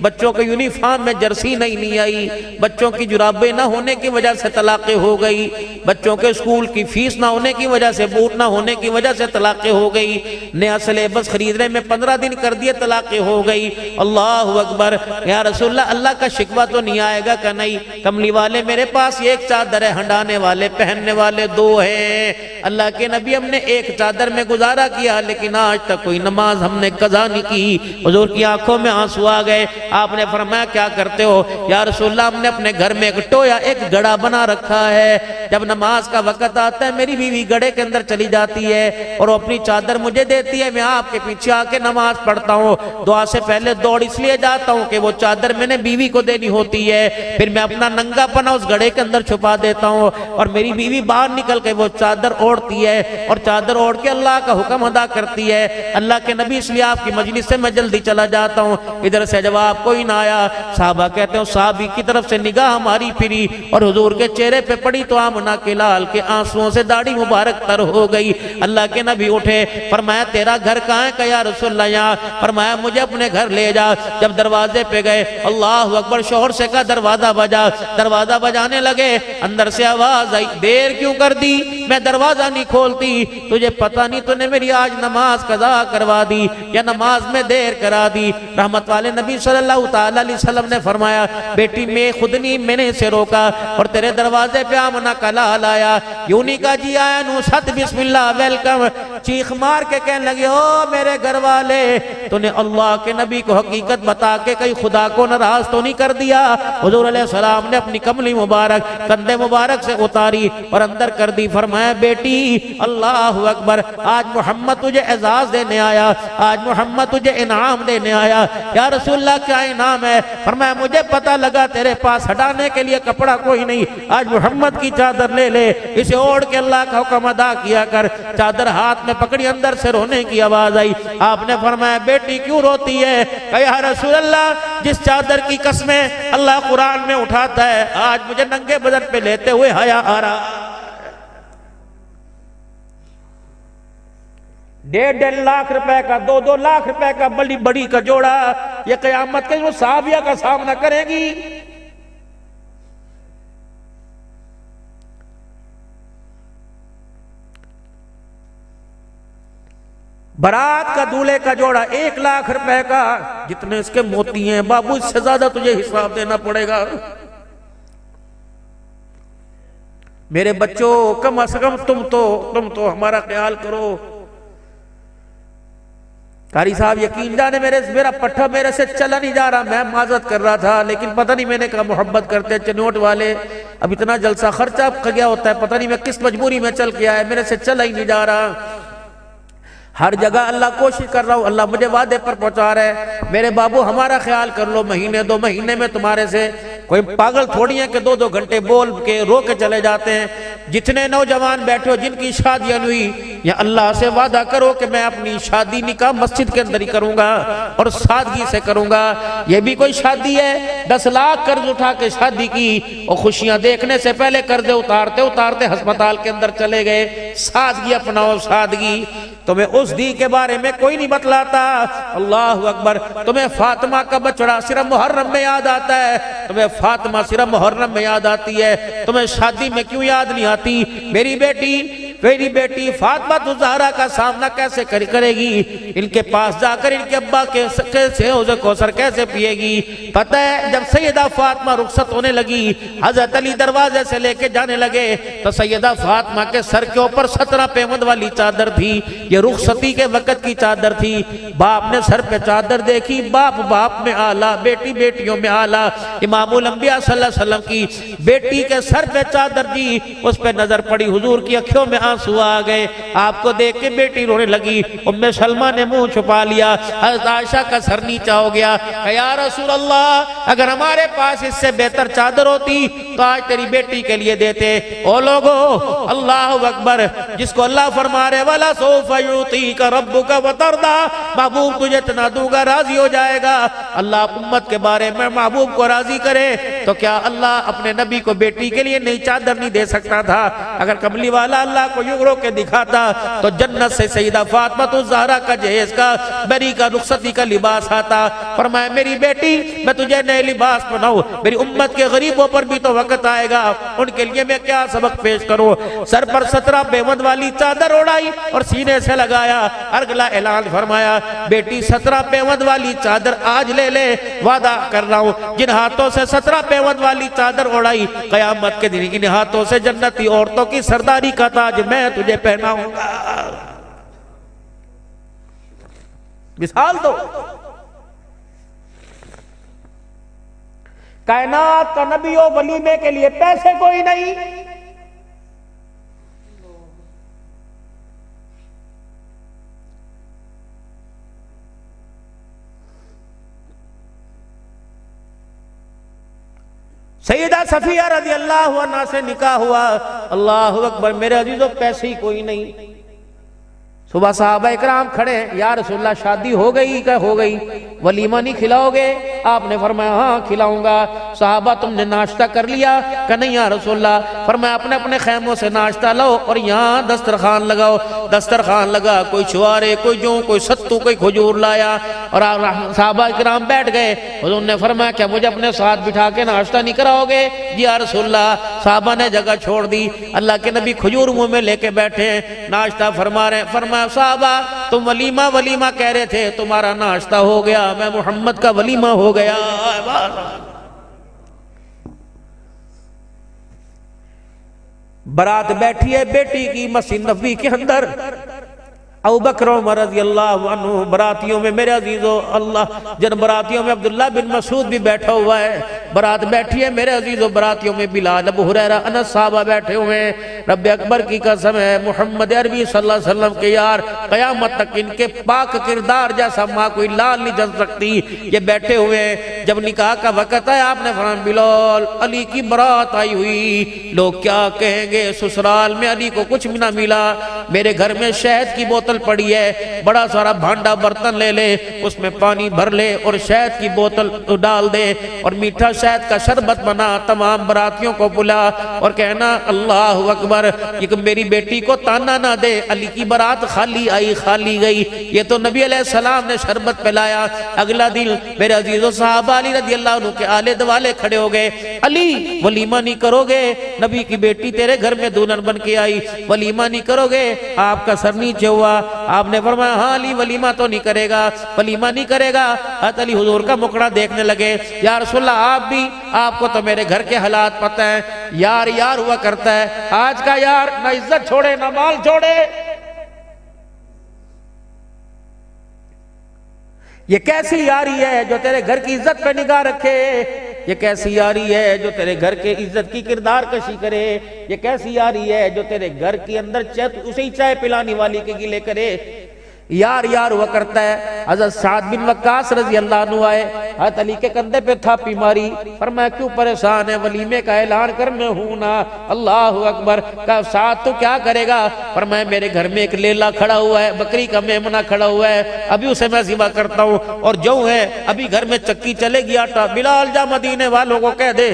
बच्चों के यूनिफॉर्म में जर्सी नहीं आई, बच्चों की जुराबें ना होने की वजह से तलाक़ें हो गई, बच्चों के स्कूल की फीस ना होने की वजह से, बूट ना होने की वजह से तलाक़ें हो गई, नया सिलेबस खरीदने में 15 दिन कर दिए, तलाक़ें हो गई। अल्लाह अकबर। या रसूलल्लाह अल्लाह का शिकवा तो नहीं आएगा? का नहीं, कमली वाले मेरे पास एक चादर है, हंडाने वाले पहनने वाले 2 हैं। अल्लाह के नबी हमने एक चादर में गुजारा किया, लेकिन आज तक कोई नमाज हमने कज़ा नहीं की। हुजूर की आंखों में आंसू आ गए। आपने फरमाया क्या करते हो? या रसूलल्लाह हमने अपने घर में एक टोया, एक गड़ा बना रखा है, जब नमाज का वक्त आता है मेरी बीवी गड़े के अंदर चली जाती है और वो अपनी चादर मुझे देती है, मैं आपके पीछे आके नमाज पढ़ता हूँ। दुआ से पहले दौड़ इसलिए जाता हूँ कि वो चादर मैंने बीवी को देनी होती है, फिर मैं अपना नंगापना उस गड़े के अंदर छुपा देता हूँ, और मेरी बीवी बाहर निकल के वो चादर ओढ़ती है और चादर ओढ़ के अल्लाह का हुक्म अदा करती है। अल्लाह के नबी इसलिए आपकी मजलिस से मैं जल्दी चला जाता हूँ। इधर से जवाब कोई ना आया। साहबा कहते हो साहबी की तरफ से निगाह हमारी फिरी और हुजूर के चेहरे पे पड़ी तो आमना के लाल के आंसुओं से दाढ़ी मुबारक तर हो गई। अल्लाह के नबी उठे, फरमाया तेरा घर कहाँ है? कहा या रसूलल्लाह यहाँ। फरमाया मुझे अपने घर ले जा। जब दरवाजे पे गए, अल्लाह अकबर शोहर से कहा दरवाजा बजा। दरवाजा बजाने लगे, अंदर से आवाज आई, देर क्यों कर दी? मैं दरवाजा नहीं खोलती, तुझे पता नहीं तूने मेरी आज नमाज कज़ा करवा दी या नमाज में देर करा दी। रहमत वाले नबी सल्लल्लाहु अलैहि वसल्लम ने फरमाया बेटी मैं खुद नहीं, मैंने इसे रोका और तेरे दरवाजे पे आमना का लाल आया, यूं नहीं कहा जी आया नु सत बिस्मिल्लाह वेलकम, चीख मार के कहने लगे ओ मेरे घर वाले तूने अल्लाह के नबी को हकीकत बता के कहीं खुदा को नाराज तो नहीं कर दिया? हुजूर अलैहिस्सलाम ने अपनी कमली मुबारक कंधे मुबारक से उतारी और अंदर कर दी। फरमाया बेटी अल्लाह अकबर, आज मोहम्मद तुझे एजाज देने आया, आज मोहम्मद तुझे इनाम देने आया। या रसूलल्लाह क्या इनाम है? फरमाया मुझे पता लगा तेरे पास हटाने के लिए कपड़ा कोई नहीं, आज मोहम्मद की चादर ले ले, इसे ओढ़ के अल्लाह का हुक्म अदा किया कर। चादर हाथ में पकड़ी, अंदर से रोने की आवाज आई। आपने फरमाया बेटी क्यों रोती है? कहा या रसूलल्लाह जिस चादर की कसमें अल्लाह कुरान में उठाता है आज मुझे नंगे बदन पे लेते हुए हया आ रहा। 1.5 लाख रुपए का, 2-2 लाख रुपए का बड़ी बड़ी का जोड़ा ये कयामत के साहबिया का सामना करेगी। बारात का दूल्हे का जोड़ा 1 लाख रुपए का, जितने इसके मोती हैं बाबू इससे ज्यादा तुझे हिसाब देना पड़ेगा। मेरे बच्चों कम से कम तुम तो हमारा ख्याल करो। कारी साहब यकीन जाने मेरा पट्टा मेरे से चला नहीं जा रहा, मैं माजरत कर रहा था लेकिन पता नहीं मैंने कहा मोहब्बत करते चनोट वाले अब इतना जलसा खर्चा गया होता है, पता नहीं मैं किस मजबूरी में चल के आया, मेरे से चला ही नहीं जा रहा। हर जगह अल्लाह कोशिश कर रहा हूँ, अल्लाह मुझे वादे पर पहुंचा रहा है। मेरे बाबू हमारा ख्याल कर लो, महीने 2 महीने में तुम्हारे से कोई पागल थोड़ी है कि 2-2 घंटे बोल के रो के चले जाते हैं। जितने नौजवान बैठे हो जिनकी शादियां हुई, या अल्लाह से वादा करो कि मैं अपनी शादी निकाह मस्जिद के अंदर ही करूंगा और सादगी से करूंगा। ये भी कोई शादी है? 10 लाख कर्ज उठा के शादी की और खुशियां देखने से पहले कर्ज उतारते उतारते अस्पताल के अंदर चले गए। सादगी अपनाओ, सादगी। तुम्हें उस दी के बारे में कोई नहीं बतलाता। अल्लाह अकबर। तुम्हें फातिमा का बछड़ा सिर्फ मुहर्रम में याद आता है, तुम्हें फातिमा सिर्फ मुहर्रम में याद आती है, तुम्हें शादी में क्यों याद नहीं आती? मेरी बेटी फातिमा तो ज़हरा का सामना कैसे करेगी? इनके पास जाकर इनके अब्बा के कैसे हौज़ कौसर कैसे पिएगी? पता है, जब सैयदा फातिमा रुखसत होने लगी, हजरत अली दरवाजे से लेके जाने लगे तो सैयदा फातिमा के सर के ऊपर 17 पेवंद वाली चादर थी। ये रुखसती के वक्त की चादर थी। बाप ने सर पे चादर देखी, बाप में आला, बेटी बेटियों में आला। इमामुल अंबिया सल्लल्लाहु अलैहि वसल्लम की बेटी के सर पे चादर दी, उस पे नजर पड़ी, हुजूर की अखियों में आंसू आ गए। आपको देख के बेटी रोने लगी। उम्मे सलमा ने मुंह छुपा लिया। हज़रत आयशा का सर नीचा हो गया। या रसूल अल्लाह, अगर हमारे पास इससे बेहतर चादर होती तो आज तेरी बेटी के लिए देते। ओ लोगो, अल्लाह अकबर। जिसको अल्लाह फरमा रहे वाला सोफा युतीका रब्बुका वतरदा, महबूब तुझे इतना दूंगा राजी हो जाएगा। अल्लाह उम्मत के बारे में महबूब को राजी करे तो क्या अल्लाह अपने नबी को बेटी के लिए नई चादर नहीं दे सकता था? अगर कमली वाला अल्लाह को यूं रोक के दिखाता तो जन्नत से सईदा फातिमा तो ज़हरा का जहेज का बरी का रुखसती का लिबास आता। फरमाया मेरी बेटी, मैं तुझे नए लिबास बनाऊं। मेरी उम्मत के गरीबों पर भी तो वक्त आएगा, उनके लिए मैं क्या सबक पेश करूं? सर पर 17 पेवंद वाली चादर ओढ़ाई और सीने से लगाया। अगला ऐलान फरमाया, बेटी 17 पेवंद वाली चादर आज ले ले, वादा कर रहा हूं जिन हाथों से 17 पेवंद वाली चादर ओढ़ाई, कयामत के दिन इन हाथों से जन्नती औरतों की सरदारी का ताज मैं तुझे पहनाऊंगा। मिसाल दो। कायनात का नबी और वलीमे के लिए पैसे कोई नहीं। सैयदा सफिया रज़ी अल्लाह अन्हा से निकाह हुआ। अल्लाह अकबर। मेरे अजीजों, पैसे ही कोई नहीं। सुबह सहाबा इकराम खड़े, या रसूलल्लाह शादी हो गई? क्या हो गई? वलीमा नहीं खिलाओगे? आपने फरमाया हाँ खिलाऊंगा। सहाबा तुमने नाश्ता कर लिया? क्या नहीं या रसूलल्लाह। फरमाया अपने अपने खैमों से नाश्ता लाओ और यहाँ दस्तरखान लगाओ। दस्तरखान लगा, कोई छुआरे, कोई जौ, कोई सत्तू, कोई खजूर लाया और सहाबा इकराम बैठ गए। हुजूर ने फरमाया क्या मुझे अपने साथ बिठा के नाश्ता नहीं कराओगे? जी या रसूलल्लाह। सहाबा ने जगह छोड़ दी। अल्लाह के नबी खजूर मुंह में लेके बैठे, नाश्ता फरमा रहे। फरमा साहबा तुम वलीमा वलीमा कह रहे थे, तुम्हारा नाश्ता हो गया, मैं मोहम्मद का वलीमा हो गया। बारात बैठी है बेटी की मस्जिद नबवी के अंदर। अबू बकर उमर रज़ी अल्लाह अन्हु बरातियों में, मेरे अजीजों अल्लाह जन बरातियों में अब्दुल्ला बिन मसूद भी बैठा हुआ है। बारात बैठी है मेरे अजीजों, बरातियों में बिलाल, अबू हुरैरा, अनस साहबा बैठे हुए हैं। रब्बे अकबर की कसम है, मोहम्मद अरबी सल्लल्लाहु अलैहि वसल्लम के यार कयामत तक इनके पाक किरदार जैसा माँ कोई लाल नहीं जल सकती। ये बैठे हुए हैं। जब निकाह का वक़्त है, आपने फरमाया बिलाल, अली की बारात आई हुई, लोग क्या कहेंगे? ससुराल में अली को कुछ भी ना मिला। मेरे घर में शहद की बोतल पड़ी है, बड़ा सारा भांडा बर्तन ले ले, उसमें पानी भर ले और शहद की बोतल डाल दे और मीठा शहद का शरबत बना, तमाम बरातियों को बुला और कहना अल्लाह अकबर। ये मेरी बेटी को ताना ना दे, अली की बारात खाली आई खाली गई। ये तो नबी अलैहिस्सलाम ने शरबत पिलाया। अगला दिन मेरे अजीजों साहबा अली रज़ी अल्लाह अन्हु के आले दवाले खड़े हो गए। अली वलीमा नहीं करोगे? नबी की बेटी तेरे घर में दुल्हन बन के आई, वलीमा नहीं करोगे? आपका सर नीचे हुआ। आपने फरमाया हाँ अली वलीमा तो नहीं करेगा, वलीमा नहीं करेगा। हज़रत अली हुजूर का मुखड़ा देखने लगे। या रसूलल्लाह आप भी, आपको तो मेरे घर के हालात पता है। यार यार हुआ करता है, आज का यार ना इज्जत छोड़े ना माल छोड़े। ये कैसी यारी है जो तेरे घर की इज्जत पे निगाह रखे? ये कैसी यारी है जो तेरे घर के इज्जत की किरदार कशी करे? ये कैसी यारी है जो तेरे घर के अंदर उसे ही चाय पिलाने वाली के गिले करे? यार यार हुआ करता है। हज़रत साद बिन वक्कास रज़ी अल्लाह अन्हु आए, हज़रत अली के कंधे पे थापी मारी, फरमाया क्यों परेशान है, वलीमे का ऐलान कर, मैं हूं ना। अल्लाह अकबर। का साथ तो क्या करेगा, फरमाया मेरे घर में एक लेला खड़ा हुआ है, बकरी का मेमना खड़ा हुआ है, अभी उसे मैं ज़िबा करता हूँ, और जो है अभी घर में चक्की चलेगी आटा, बिलाल जा मदीने वालों को कह दे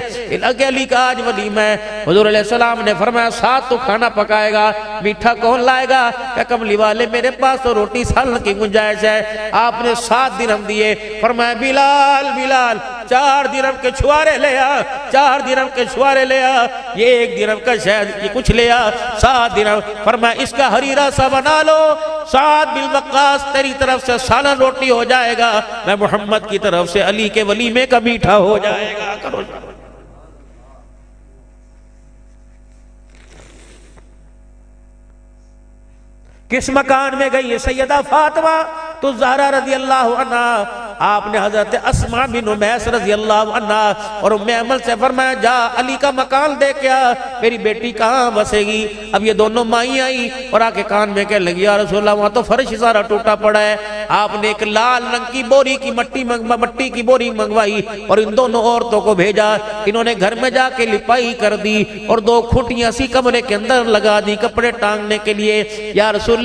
अली का आज वलीमा है। हुजूर अलैहिस्सलाम ने फरमाया साथ तो खाना पकाएगा, मीठा कौन लाएगा, क्या कमली वाले मेरे पास तो रोटी सालन की गुंजाइश है। आपने 7 दिरहम दिए, फरमाया बिलाल बिलाल 4 दिरहम के छुआरे ले आ, 4 दिरहम के छुआरे ले आ, ये 1 दिरहम का शायद ये कुछ ले आ, 7 दिरहम। फरमाया इसका हरीरा सा बना लो, 7 बिल वक्कास तेरी तरफ से सालन रोटी हो जाएगा, मैं मोहम्मद की तरफ से अली के वलीमे का मीठा हो जाएगा। करो किस मकान में गई है सैयदा फातिमा तो ज़हरा रज़ी अल्लाह अन्हा, आपने हजरत अस्मा बिन उमैस रज़ी अल्लाह अन्हा और उम्मे अमल से फरमाया जा अली का मकान देख क्या, मेरी बेटी कहाँ बसेगी। अब ये दोनों माई आई और आके कान में कह लगी या रसूलल्लाह वहाँ तो फर्श सारा टूटा पड़ा है। आपने एक लाल रंग की बोरी की मट्टी की बोरी मंगवाई और इन दोनों औरतों को भेजा, इन्होंने घर में जाके लिपाई कर दी और 2 खुटियां सी कमरे के अंदर लगा दी कपड़े टांगने के लिए। या रसूलल्लाह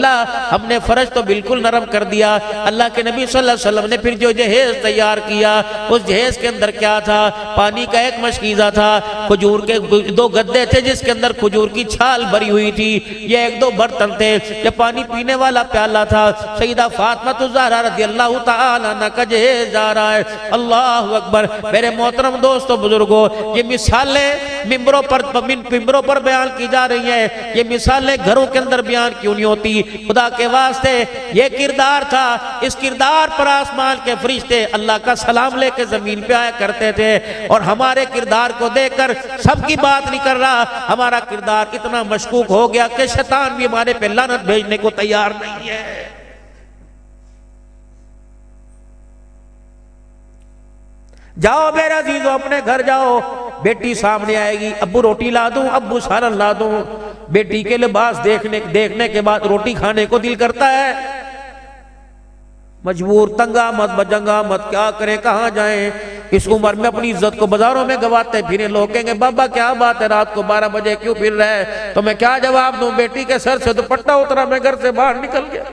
हमने फर्श तो बिल्कुल नरम कर दिया। अल्लाह के नबी सल्लल्लाहु अलैहि वसल्लम ने फिर जो जहेज तैयार किया, उस जहेज के अंदर क्या था, पानी का एक मशकीज़ा था, खजूर के 2 गद्दे थे जिसके अंदर खजूर की छाल भरी हुई थी, ये 1-2 बर्तन थे, ये पानी पीने वाला प्याला था। सईदा फातिमा तो ज़हरा रज़ियल्लाहु ताला अन्हा का जहेज जा रहा है। अल्लाह अकबर। मेरे मोहतरम दोस्तों बुजुर्गों, ये मिसालें मिंबरों पर बयान की जा रही है, ये मिसालें घरों के अंदर बयान क्यों नहीं होती। खुदा के वास्ते ये किरदार था, इस किरदार पर आसमान के फरिश्ते अल्लाह का सलाम लेके जमीन पे आया करते थे और हमारे किरदार को देखकर सबकी बात नहीं कर रहा, हमारा किरदार इतना मशकूक हो गया कि शैतान भी हमारे पे लानत भेजने को तैयार नहीं है। जाओ मेरे अजीजों अपने घर जाओ, बेटी सामने आएगी, अब्बू रोटी ला दूं, अब्बू सालन ला दूं। बेटी के लिबास देखने के बाद रोटी खाने को दिल करता है, मजबूर तंगा मत बजंगा मत, क्या करें कहाँ जाएं। इस उम्र में अपनी इज्जत को बाजारों में गवाते फिरे, लोग कहेंगे बाबा क्या बात है रात को 12 बजे क्यों फिर रहे है, तो मैं क्या जवाब दूं। बेटी के सर से दुपट्टा उतरा, मैं घर से बाहर निकल गया।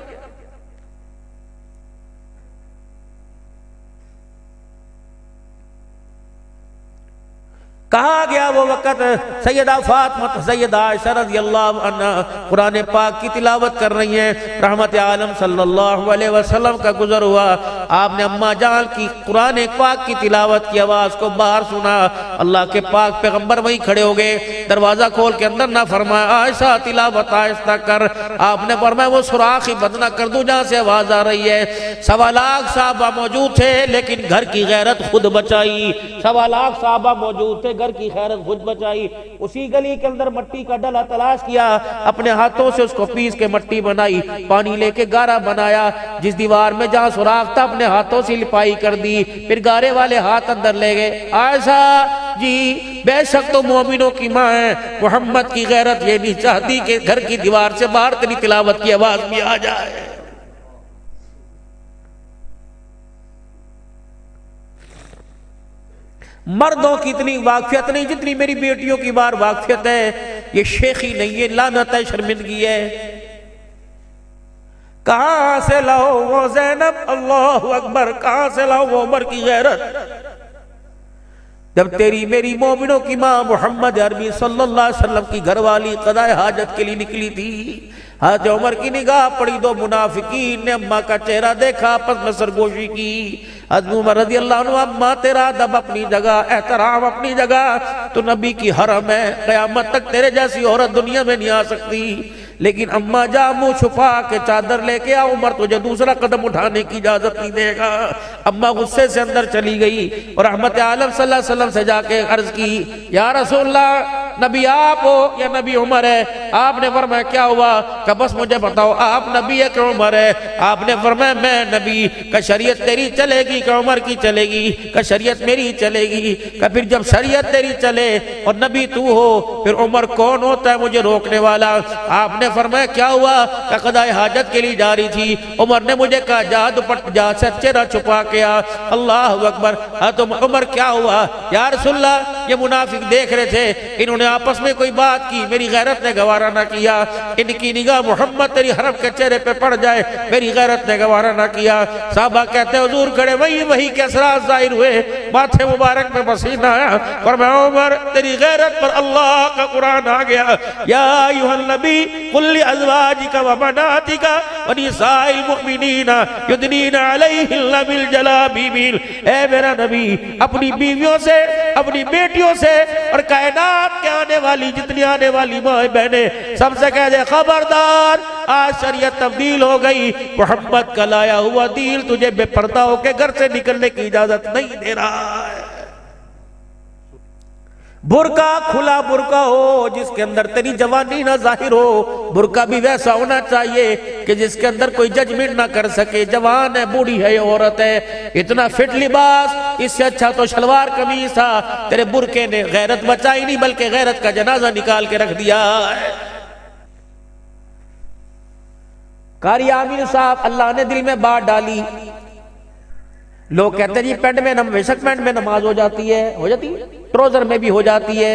कहा गया वो वक़्त, सैयदा फातिमा सैयदा आयशा रज़ियल्लाहु अन्हा कुरान पाक की तिलावत कर रही हैं, रहमत आलम सल्लल्लाहु अलैहि वसल्लम का गुजर हुआ, आपने अम्मा जान की कुरान पाक की तिलावत की आवाज को बाहर सुना। अल्लाह के पाक पैगंबर वहीं खड़े हो गए, दरवाजा खोल के अंदर ना फरमाया आयशा तिलावत आहिस्ता कर, आपने फरमाया वो सुराख ही बंद ना कर दूं जहां से आवाज आ रही है। 1.25 लाख साहबा मौजूद थे लेकिन घर की गैरत खुद बचाई। 1.25 लाख साहबा मौजूद थे, घर की खैरत खुद बचाई। उसी गली के अंदर मट्टी का डला तलाश किया, अपने हाथों से उसको पीस के मट्टी बनाई, पानी लेके गारा बनाया, जिस दीवार में जहां सुराख था अपने हाथों से लिपाई कर दी, फिर गारे वाले हाथ अंदर ले गए। आयशा जी बेशक तो मोमिनों की माँ है, मोहम्मद की गैरत ये नहीं चाहती कि घर की दीवार से बाहर तेरी तिलावत की आवाज भी आ जाए। मर्दों की इतनी वाकफियत नहीं जितनी मेरी बेटियों की बार वाकफियत है। ये शेखी नहीं है, लानत है, शर्मिंदगी है। कहां से लाओ वो ज़ैनब, अल्लाहु अकबर, कहां से लाओ वो उमर की गैरत। जब तेरी मेरी मोमिनों की माँ मोहम्मद अरबी सल्लल्लाहु अलैहि वसल्लम की घरवाली क़ज़ाए हाजत के लिए निकली थी, हज़रत उमर की निगाह पड़ी, 2 मुनाफिकीन ने अम्मा का चेहरा देखा, आपस में सरगोशी की। हज़रत उमर रज़ी अल्लाह अन्हु, अम्मा तेरा अदब अपनी जगह, एहतराम अपनी जगह, तो नबी की हरम है, क़यामत तक तेरे जैसी औरत दुनिया में नहीं आ सकती। लेकिन अम्मा जा मुंह छुपा के चादर लेके आ, उमर तुझे दूसरा कदम उठाने की इजाजत नहीं देगा। अम्मा गुस्से से अंदर चली गई और रहमत आलम सल्लल्लाहु अलैहि वसल्लम से जाके अर्ज की, या रसूलल्लाह नबी आप हो या नबी उमर है? आपने फरमाया क्या हुआ? का बस मुझे बताओ आप नबी है कि उमर है? आपने फरमाया मैं नबी। का शरीयत तेरी चलेगी कि उमर की चलेगी? का शरीयत मेरी चलेगी। का फिर जब शरीयत तेरी चले और नबी तू हो फिर उमर कौन होता है मुझे रोकने वाला? आपने फरमाया क्या हुआ? का क़ज़ाए हाजत के लिए जा रही थी, उमर ने मुझे कहा जा दुपट्टा जा से चेहरा छुपा के आ। अल्लाह अकबर। तुम उमर क्या हुआ या रसूलल्लाह? ये मुनाफिक देख रहे थे, इन्होंने आपस में कोई बात की, मेरी गैरत ने गवारा ना किया। इनकी निगाह मोहम्मद तेरी हरम के चेहरे पे पड़ जाए, मेरी गैरत ने गवारा ना किया। साहबा कहते हुजूर खड़े वही वही के असरात जाहिर हुए, माथे मुबारक में पसीना आया और मैं उमर तेरी गैरत पर अल्लाह का कुरान आ गया। या अय्युहन नबी कुल लि अज़वाजिका व बनातिका व निसाइल मुमिनीना युदनीना अलैहिन्ना मिन जलाबिबिल। ए मेरा नबी अपनी बीवियों से, अपनी बेटियों से और कायनात के आने वाली जितनी आने वाली माँ बहनें सबसे कह दे खबरदार आज शरीयत तब्दील हो गई, मोहम्मद का लाया हुआ दीन तुझे बेपर्दा होकर घर से निकलने की इजाजत नहीं दे रहा है। बुरका खुला बुरका हो जिसके अंदर तेरी जवानी ना जाहिर हो। बुरका भी वैसा होना चाहिए कि जिसके अंदर कोई जजमेंट ना कर सके, जवान है बूढ़ी है औरत है, इतना फिट लिबास, इससे अच्छा तो शलवार कमीज था। तेरे बुरके ने गैरत बचाई नहीं बल्कि गैरत का जनाजा निकाल के रख दिया है। कारी आमिर साहब अल्लाह ने दिल में बात डाली, लोग कहते हैं जी पैंट में बेशक पैंट में नमाज हो जाती है, हो जाती है, ट्राउजर में भी हो जाती है।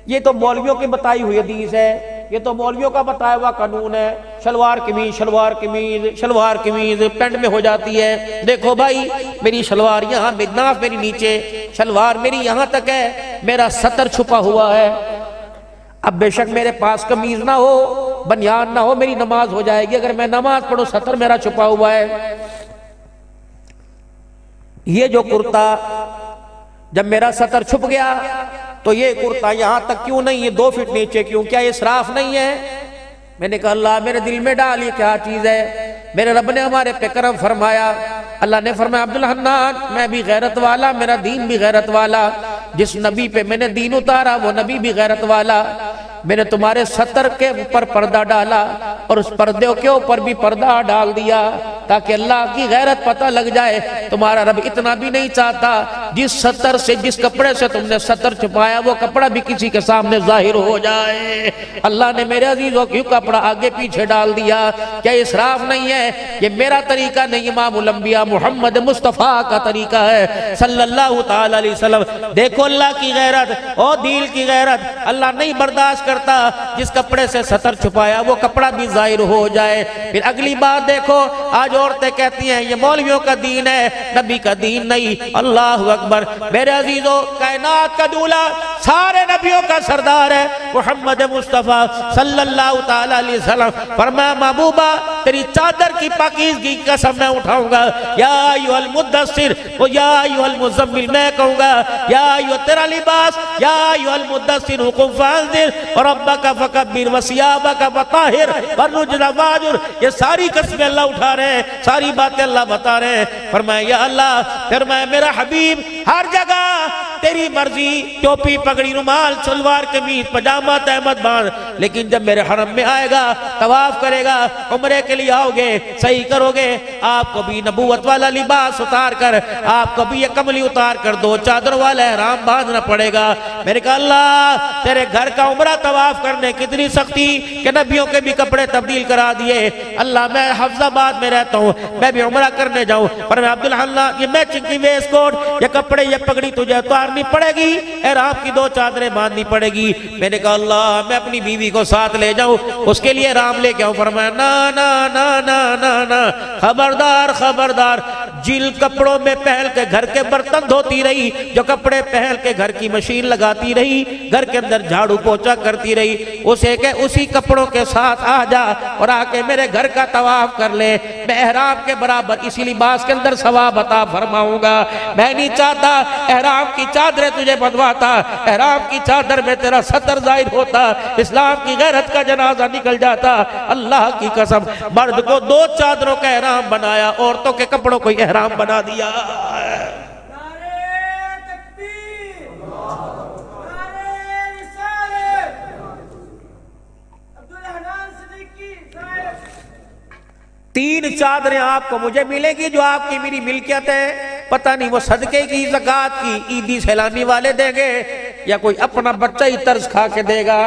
ये तो मौलवियों की बताई हुई हदीस है, ये तो मौलवियों का बताया हुआ कानून है। शलवार कमीज शलवार कमीज शलवार कमीज पैंट में हो जाती है। देखो भाई मेरी शलवार यहाँ, नाफ मेरी नीचे, शलवार मेरी यहाँ तक है, मेरा सतर छुपा हुआ है। अब बेशक मेरे पास कमीज ना हो, बनियान ना हो, मेरी नमाज हो जाएगी। अगर मैं नमाज पढ़ूं सतर मेरा छुपा हुआ है। ये जो कुर्ता जब मेरा सतर छुप गया तो ये कुर्ता यहां तक क्यों नहीं है, 2 फीट नीचे क्यों? क्या ये इसराफ नहीं है? मैंने कहा अल्लाह मेरे दिल में डाल ये क्या चीज है। मेरे रब ने हमारे पे करम फरमाया। अल्लाह ने फरमाया अब्दुल हन्नान मैं भी गैरत वाला, मेरा दीन भी गैरत वाला। जिस नबी पे मैंने दीन उतारा वो नबी भी गैरत वाला। मैंने तुम्हारे सतर के ऊपर पर्दा डाला और उस पर्दे के ऊपर भी पर्दा डाल दिया ताकि अल्लाह की गैरत पता लग जाए। तुम्हारा रब इतना भी नहीं चाहता जिस सतर से, जिस कपड़े से तुमने सतर छुपाया वो कपड़ा भी किसी के सामने जाहिर हो जाए। अल्लाह ने मेरे अजीजों क्यों कपड़ा आगे पीछे डाल दिया? क्या इसराफ नहीं है? ये मेरा तरीका नहीं, इमामुल अंबिया मोहम्मद मुस्तफा का तरीका है सल्लल्लाहु ताला अलैहि वसल्लम। देखो अल्लाह की गैरत और दिल की गैरत। अल्लाह नहीं बर्दाश्त करता जिस कपड़े से सतर छुपाया वो कपड़ा भी जाहिर हो जाए। फिर अगली बात देखो, आज औरतें कहती हैं ये मौलवियों का दीन है, नबी का दीन नहीं। अल्लाह अकबर। मेरे अजीजों कायनात का दूल्हा, सारे नबियों का सरदार है मोहम्मद मुस्तफा सल्लल्लाहु ताला अलैहि वसल्लम। फरमाया महबूबा तेरी चादर की पाकीज़गी की कसम मैं उठाऊंगा। या अय्युहल मुद्दस्सिर वो या अय्युहल मुज़म्मिल मैं कहूंगा या अय्युह तेरा लिबास या अय्युहल मुद्दस्सिर हुकुम फाज़िर और रब्बका फकब्बिर व सियाबका फताहिर वरुजना वाजुर। ये सारी कसमें अल्लाह उठा रहे हैं, सारी बातें अल्लाह बता रहे हैं। फरमाया या अल्लाह, फरमाया मेरा हबीब हर जगह तेरी मर्जी, टोपी पगड़ी रुमाल सलवार कमीज पजामा तहमद बांध, लेकिन जब मेरे हरम में आएगा तवाफ करेगा, उम्रे के लिए आओगे, सही करोगे, आपको भी नबूवत वाला लिबास उतार कर, आपको भी ये कमली उतार कर 2 चादर वाला एहराम बांधना पड़ेगा। मेरे कहा अल्लाह तेरे घर का उम्रा तवाफ करने कितनी सख्ती कि नबियों के भी कपड़े तब्दील करा दिए। अल्लाह मैं हफ्जाबाद में रहता हूँ, मैं भी उम्रा करने जाऊँ पर मैं अब्दुल हन्नान ये मैचिंग की वेस्ट कोट ये कपड़े ये पगड़ी तुझे उतारनी पड़ेगी, एहराम की 2 चादरें बांधनी पड़ेगी। मैंने कहा अल्लाह मैं अपनी बीवी को साथ ले जाऊं, उसके लिए राम लेके आऊं। फरमाया ना ना ना ना ना ना, खबरदार खबरदार। जिन कपड़ों में पहल के घर के बर्तन धोती रही, जो कपड़े पहल के घर की मशीन लगाती रही, घर के अंदर झाड़ू पोछा करती रही, उसे के उसी कपड़ों के साथ आ जा और आके मेरे घर का तवाफ कर ले। मैं एहराम के बराबर इसी लिबास के अंदर सवाब अता फरमाऊंगा। मैं नहीं चाहता एहराम की चादरें तुझे बंधवाता, एहराम की चादर में तेरा सतर जाहिर होता, इस्लाम की गैरत का जनाजा निकल जाता। अल्लाह की कसम मर्द को 2 चादरों का एहराम बनाया, औरतों के कपड़ों को एहराम बना दिया। 3 चादरें आपको मुझे मिलेगी जो आपकी मेरी मिल्कियत है। पता नहीं वो सदके की, ज़कात की, ईदी सैलानी वाले देंगे या कोई अपना बच्चा ही तर्ज खा के देगा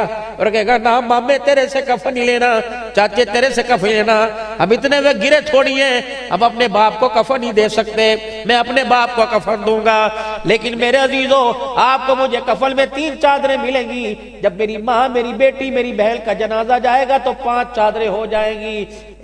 और कहेगा ना मामे तेरे से कफन नहीं लेना, चाचे तेरे से कफन लेना। हम इतने वे गिरे थोड़ी हैं, अब अपने बाप को कफन नहीं दे सकते, मैं अपने बाप को कफन दूंगा। लेकिन मेरे अजीजों, आपको मुझे कफन में 3 चादरें मिलेंगी। जब मेरी माँ, मेरी बेटी, मेरी बहन का जनाजा जाएगा तो 5 चादरें हो जाएंगी।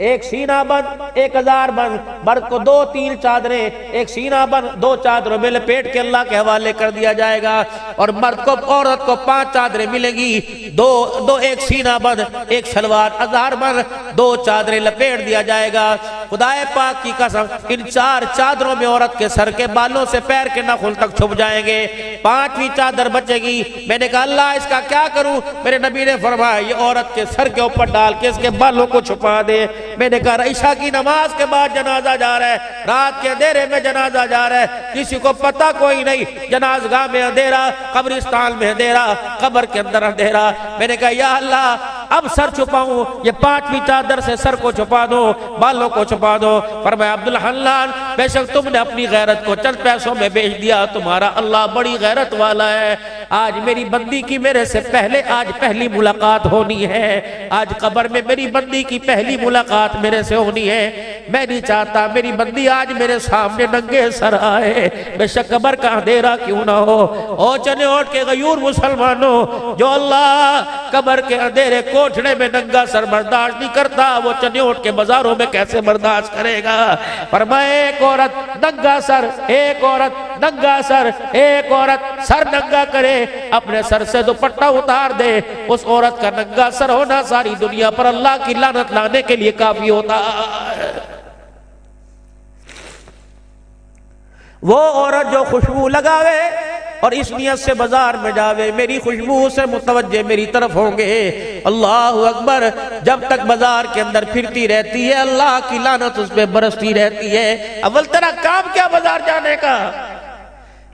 एक सीना बंद, 1000 बंद, मर्द को 2-3 चादरें, एक सीना बंद, 2 चादरों में लपेट के अल्लाह के हवाले कर दिया जाएगा। और मर्द को, औरत को 5 चादरें मिलेंगी, दो एक सीना बंद, एक सलवार 1000 बंद, 2 चादरें लपेट दिया जाएगा। खुदाए पाक की कसम, इन 4 चादरों में औरत के सर के बालों से पैर के नाखून तक छुप जाएंगे। 5वीं चादर बचेगी। मैंने कहा अल्लाह इसका क्या करूं? मेरे नबी ने फरमाया ये औरत के सर के ऊपर डाल के इसके बालों को छुपा दे। मैंने कहा ईशा की नमाज के बाद जनाजा जा रहा है, रात के अंधेरे में जनाजा जा रहा है, किसी को पता कोई नहीं, जनाजगाह में अंधेरा, कब्रिस्तान में अंधेरा, कब्र के अंदर अंधेरा। मैंने कहा या अल्लाह अब सर छुपाऊं, ये 5वीं चादर से सर को छुपा दो, बालों को छुपा दो। फरमाया अब्दुल हन्नान, बेशक तुमने अपनी गैरत को चंद पैसों में बेच दिया, तुम्हारा अल्लाह बड़ी गैरत वाला है। आज मेरी बंदी की मेरे से पहले आज पहली मुलाकात होनी है, आज कब्र में मेरी बंदी की पहली मुलाकात मेरे से होनी है। मैं नहीं चाहता मेरी बंदी आज मेरे सामने नंगे सर आए, बेशक कब्र का अंधेरा क्यों ना हो। ओ चने उठ के गयूर मुसलमानों, जो अल्लाह कब्र के अंधेरे कोठड़े में नंगा सर बर्दाश्त नहीं करता, वो चने उठ के बाजारों में कैसे बर्दाश्त करेगा। पर मैं एक औरत नंगा सर, एक औरत नंगा सर, एक औरत सर नंगा करे, अपने सर से दुपट्टा उतार दे, उस औरत का नंगा सर होना सारी दुनिया पर अल्लाह की लानत लाने के लिए काफी होता है। वो औरत जो खुशबू लगावे और इस नियत से बाजार में जावे, मेरी खुशबू से मुतवज्जे मेरी तरफ होंगे, अल्लाह अकबर, जब तक बाजार के अंदर फिरती रहती है अल्लाह की लानत उस पे बरसती रहती है। अव्वल तेरा काम क्या बाजार जाने का?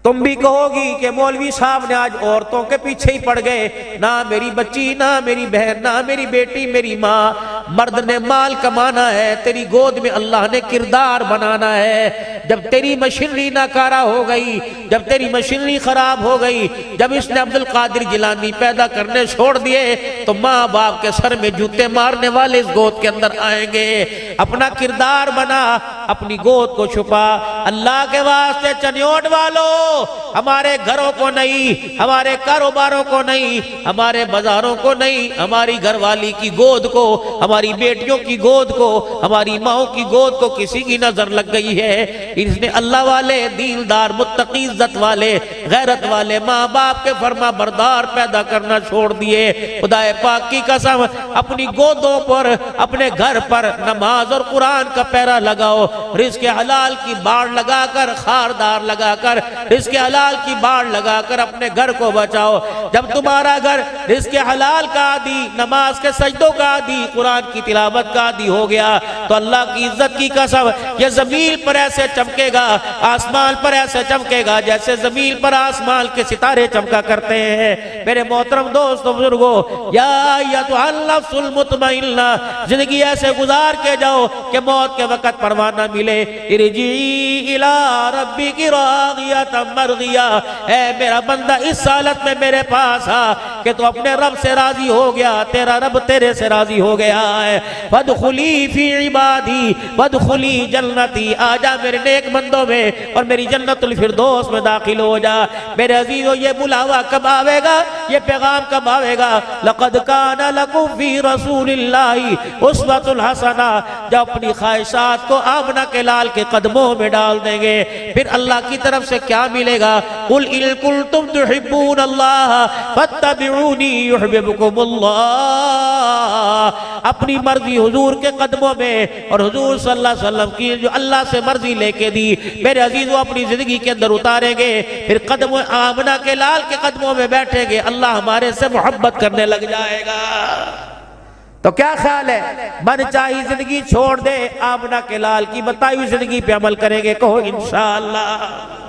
तुम भी कहोगी कि मौलवी साहब ने आज औरतों के पीछे ही पड़ गए, ना मेरी बच्ची, ना मेरी बहन, ना मेरी बेटी, मेरी माँ। मर्द ने माल कमाना है, तेरी गोद में अल्लाह ने किरदार बनाना है। जब तेरी मशीनरी नाकारा हो गई, जब तेरी मशीनरी खराब हो गई, जब इसने अब्दुल कादिर जिलानी पैदा करने छोड़ दिए, तो माँ बाप के सर में जूते मारने वाले इस गोद के अंदर आएंगे। अपना किरदार बना, अपनी गोद को छुपा। अल्लाह के वास्ते चन्योट वालों, हमारे घरों को नहीं, हमारे कारोबारों को नहीं, हमारे बाजारों को नहीं, हमारी घरवाली की गोद को, हमारी बेटियों की गोद को, हमारी माओ की गोद को किसी की नजर लग गई है। इसने अल्लाह वाले, दीनदार, मुत्तकी, इज्जत वाले, गैरत वाले माँ बाप के फरमा बरदार पैदा करना छोड़ दिए। खुदाए पाक की कसम, अपनी गोदों पर, अपने घर पर नमाज और कुरान का पैरा लगाओ। रिज़्क़ हलाल की बाड़ लगाकर, खारदार लगाकर, रिज़्क़ हलाल की बाड़ लगाकर अपने घर को बचाओ। जब तुम्हारा घर रिज़्क़ हलाल का आदी, नमाज के सजदों का आदी, कुरान की तिलावत का आदी हो गया, तो अल्लाह की इज्जत की कसम, ये ज़मीन पर ऐसे चमकेगा, आसमान पर ऐसे चमकेगा जैसे ज़मीन पर आसमान के सितारे चमका करते हैं। मेरे मोहतरम दोस्तों, बुजुर्गों, या अय्युहन नफ्सुल मुतमइन्ना, जिंदगी ऐसे गुजार के जाओ कि मौत के वक्त परवाना मिले। इरजी इला रब्बिकी रागियतम मर्दिया, ऐ मेरा बंदा इस हालत में मेरे पास आ कि तू अपने रब से राजी हो गया, तेरा रब तेरे से राजी हो गया है। वदखुली फी इबादी वदखुली जन्नती, आजा मेरे नेक बंदों में और मेरी जन्नतुल फिरदौस में दाखिल हो जा। मेरे अजीजों, ये बुलावा कब आवेगा, ये पैगाम कब आवेगा? लक़द काना लकुम फी रसूलिल्लाहि उस्वतुल हसना, जब अपनी ख्वाहिशात को आमना के लाल के कदमों में डाल देंगे, फिर अल्लाह की तरफ से क्या मिलेगा? कुल इन कुंतुम तुहिब्बून अल्लाह फत्तबिऊनी युहिब्बुकुमुल्लाह। अपनी मर्जी हुजूर के कदमों में और हुजूर सल्लल्लाहु अलैहि वसल्लम की जो अल्लाह से मर्जी लेके दी, मेरे अजीजों, अपनी जिंदगी के अंदर उतारेंगे, फिर कदमों आमना के लाल के कदमों में बैठेंगे, अल्लाह हमारे से मोहब्बत करने लग जाएगा। तो क्या ख्याल है? मन चाही जिंदगी छोड़ दे, आमना के लाल की बताई हुई जिंदगी पे अमल करेंगे, कहो इंशाअल्लाह।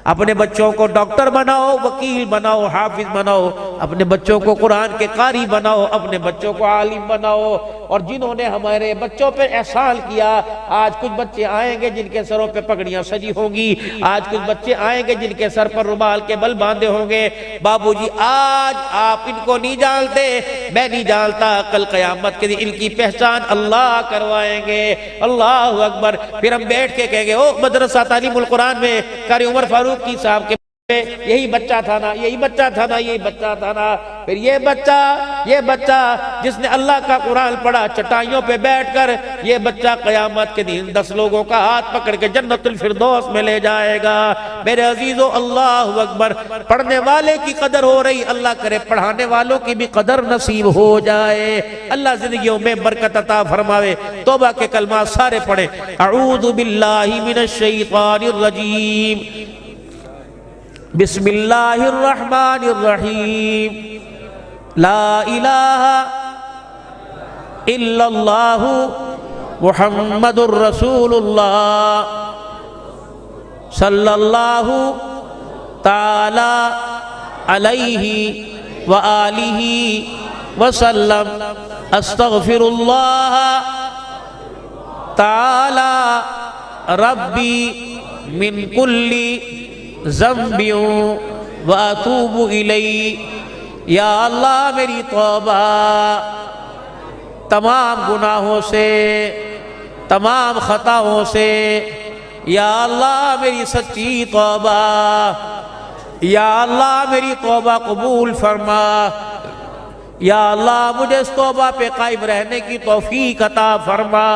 अपने बच्चों को डॉक्टर बनाओ, वकील बनाओ, हाफिज बनाओ, अपने बच्चों को कुरान के कारी बनाओ, अपने बच्चों को आलिम बनाओ। और जिन्होंने हमारे बच्चों पे एहसान किया, आज कुछ बच्चे आएंगे जिनके सरों पे पगड़ियां सजी होंगी, आज कुछ बच्चे आएंगे जिनके सर पर रुमाल के बल बांधे होंगे। बाबूजी आज आप इनको नहीं जानते, मैं नहीं जानता, कल क़यामत के दिन इनकी पहचान अल्लाह करवाएंगे। अल्लाह अकबर। फिर हम बैठ के कहेंगे ओ मदरसा तालीमुल कुरान में कारी उमर फारूक की साहब के यही बच्चा था ना, यही बच्चा था ना, यही बच्चा था ना। फिर ये बच्चा जिसने अल्लाह का कुरान पढ़ा चटाइयों पे बैठकर, ये बच्चा क़यामत के दिन 10 लोगों का हाथ पकड़ के जन्नतुल फिरदौस में ले जाएगा। मेरे अजीजों, अल्लाह अकबर। पढ़ने वाले की कदर हो रही, अल्लाह करे पढ़ाने वालों की भी कदर नसीब हो जाए। अल्लाह जिंदगियों में बरकत अता फरमावे। तौबा के कलमा सारे पढ़े। अऊज़ु बिल्लाहि मिनश शैतानिर रजीम, बिस्मिल्लाहिर्रहमानिर्रहीम, ला इलाहा इल्लल्लाहु मुहम्मदुर रसूलुल्लाह सल्लल्लाहु ताला अलैहि व आलिहि वसल्लम। अस्तगफिरुल्लाह ताला रब्बी मिन कुल्ली ज़ंबियों व अतूबु इलैहि। या अल्लाह मेरी तौबा तमाम गुनाहों से, तमाम खताओं से। या अल्लाह मेरी सच्ची तौबा, या अल्लाह मेरी तौबा कबूल फरमा। या अल्लाह मुझे इस तौबा पे कायम रहने की तौफीक अता फरमा।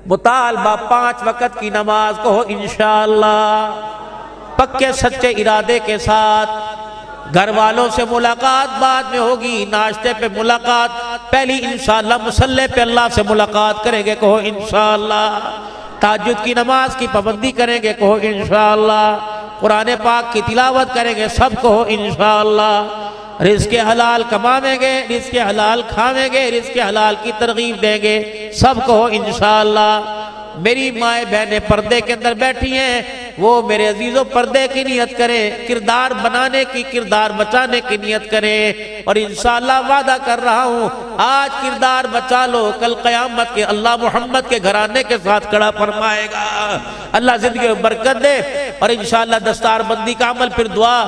मुतालबा 5 वक़्त की नमाज को हो इंशाअल्लाह, पक्के सच्चे इरादे के साथ। घर वालों से मुलाकात बाद में होगी, नाश्ते पे मुलाकात पहली इंशाअल्लाह, मुसल्ले पे अल्लाह से मुलाकात करेंगे, कहो इंशाअल्लाह। ताज्जुद की नमाज की पाबंदी करेंगे, कहो इंशाअल्लाह। कुरान पाक की तिलावत करेंगे, सब कहो इंशाअल्लाह। रिज़्क़ हलाल कमाएंगे, रिज़्क़ हलाल खाएंगे, रिज़्क़ हलाल की तरगीब देंगे, सब कहो इंशाअल्लाह। मेरी माए बहनें पर्दे के अंदर बैठी हैं, वो मेरे अजीजों पर्दे की नियत करें, किरदार बनाने की, किरदार बचाने की नियत करें। और इंशाअल्लाह वादा कर रहा हूँ, आज किरदार बचा लो, कल क़यामत के अल्लाह मोहम्मद के घराने के साथ खड़ा फरमाएगा। अल्लाह जिंदगी में बरकत दे। और इंशाअल्लाह दस्तार बंदी का अमल, फिर दुआ।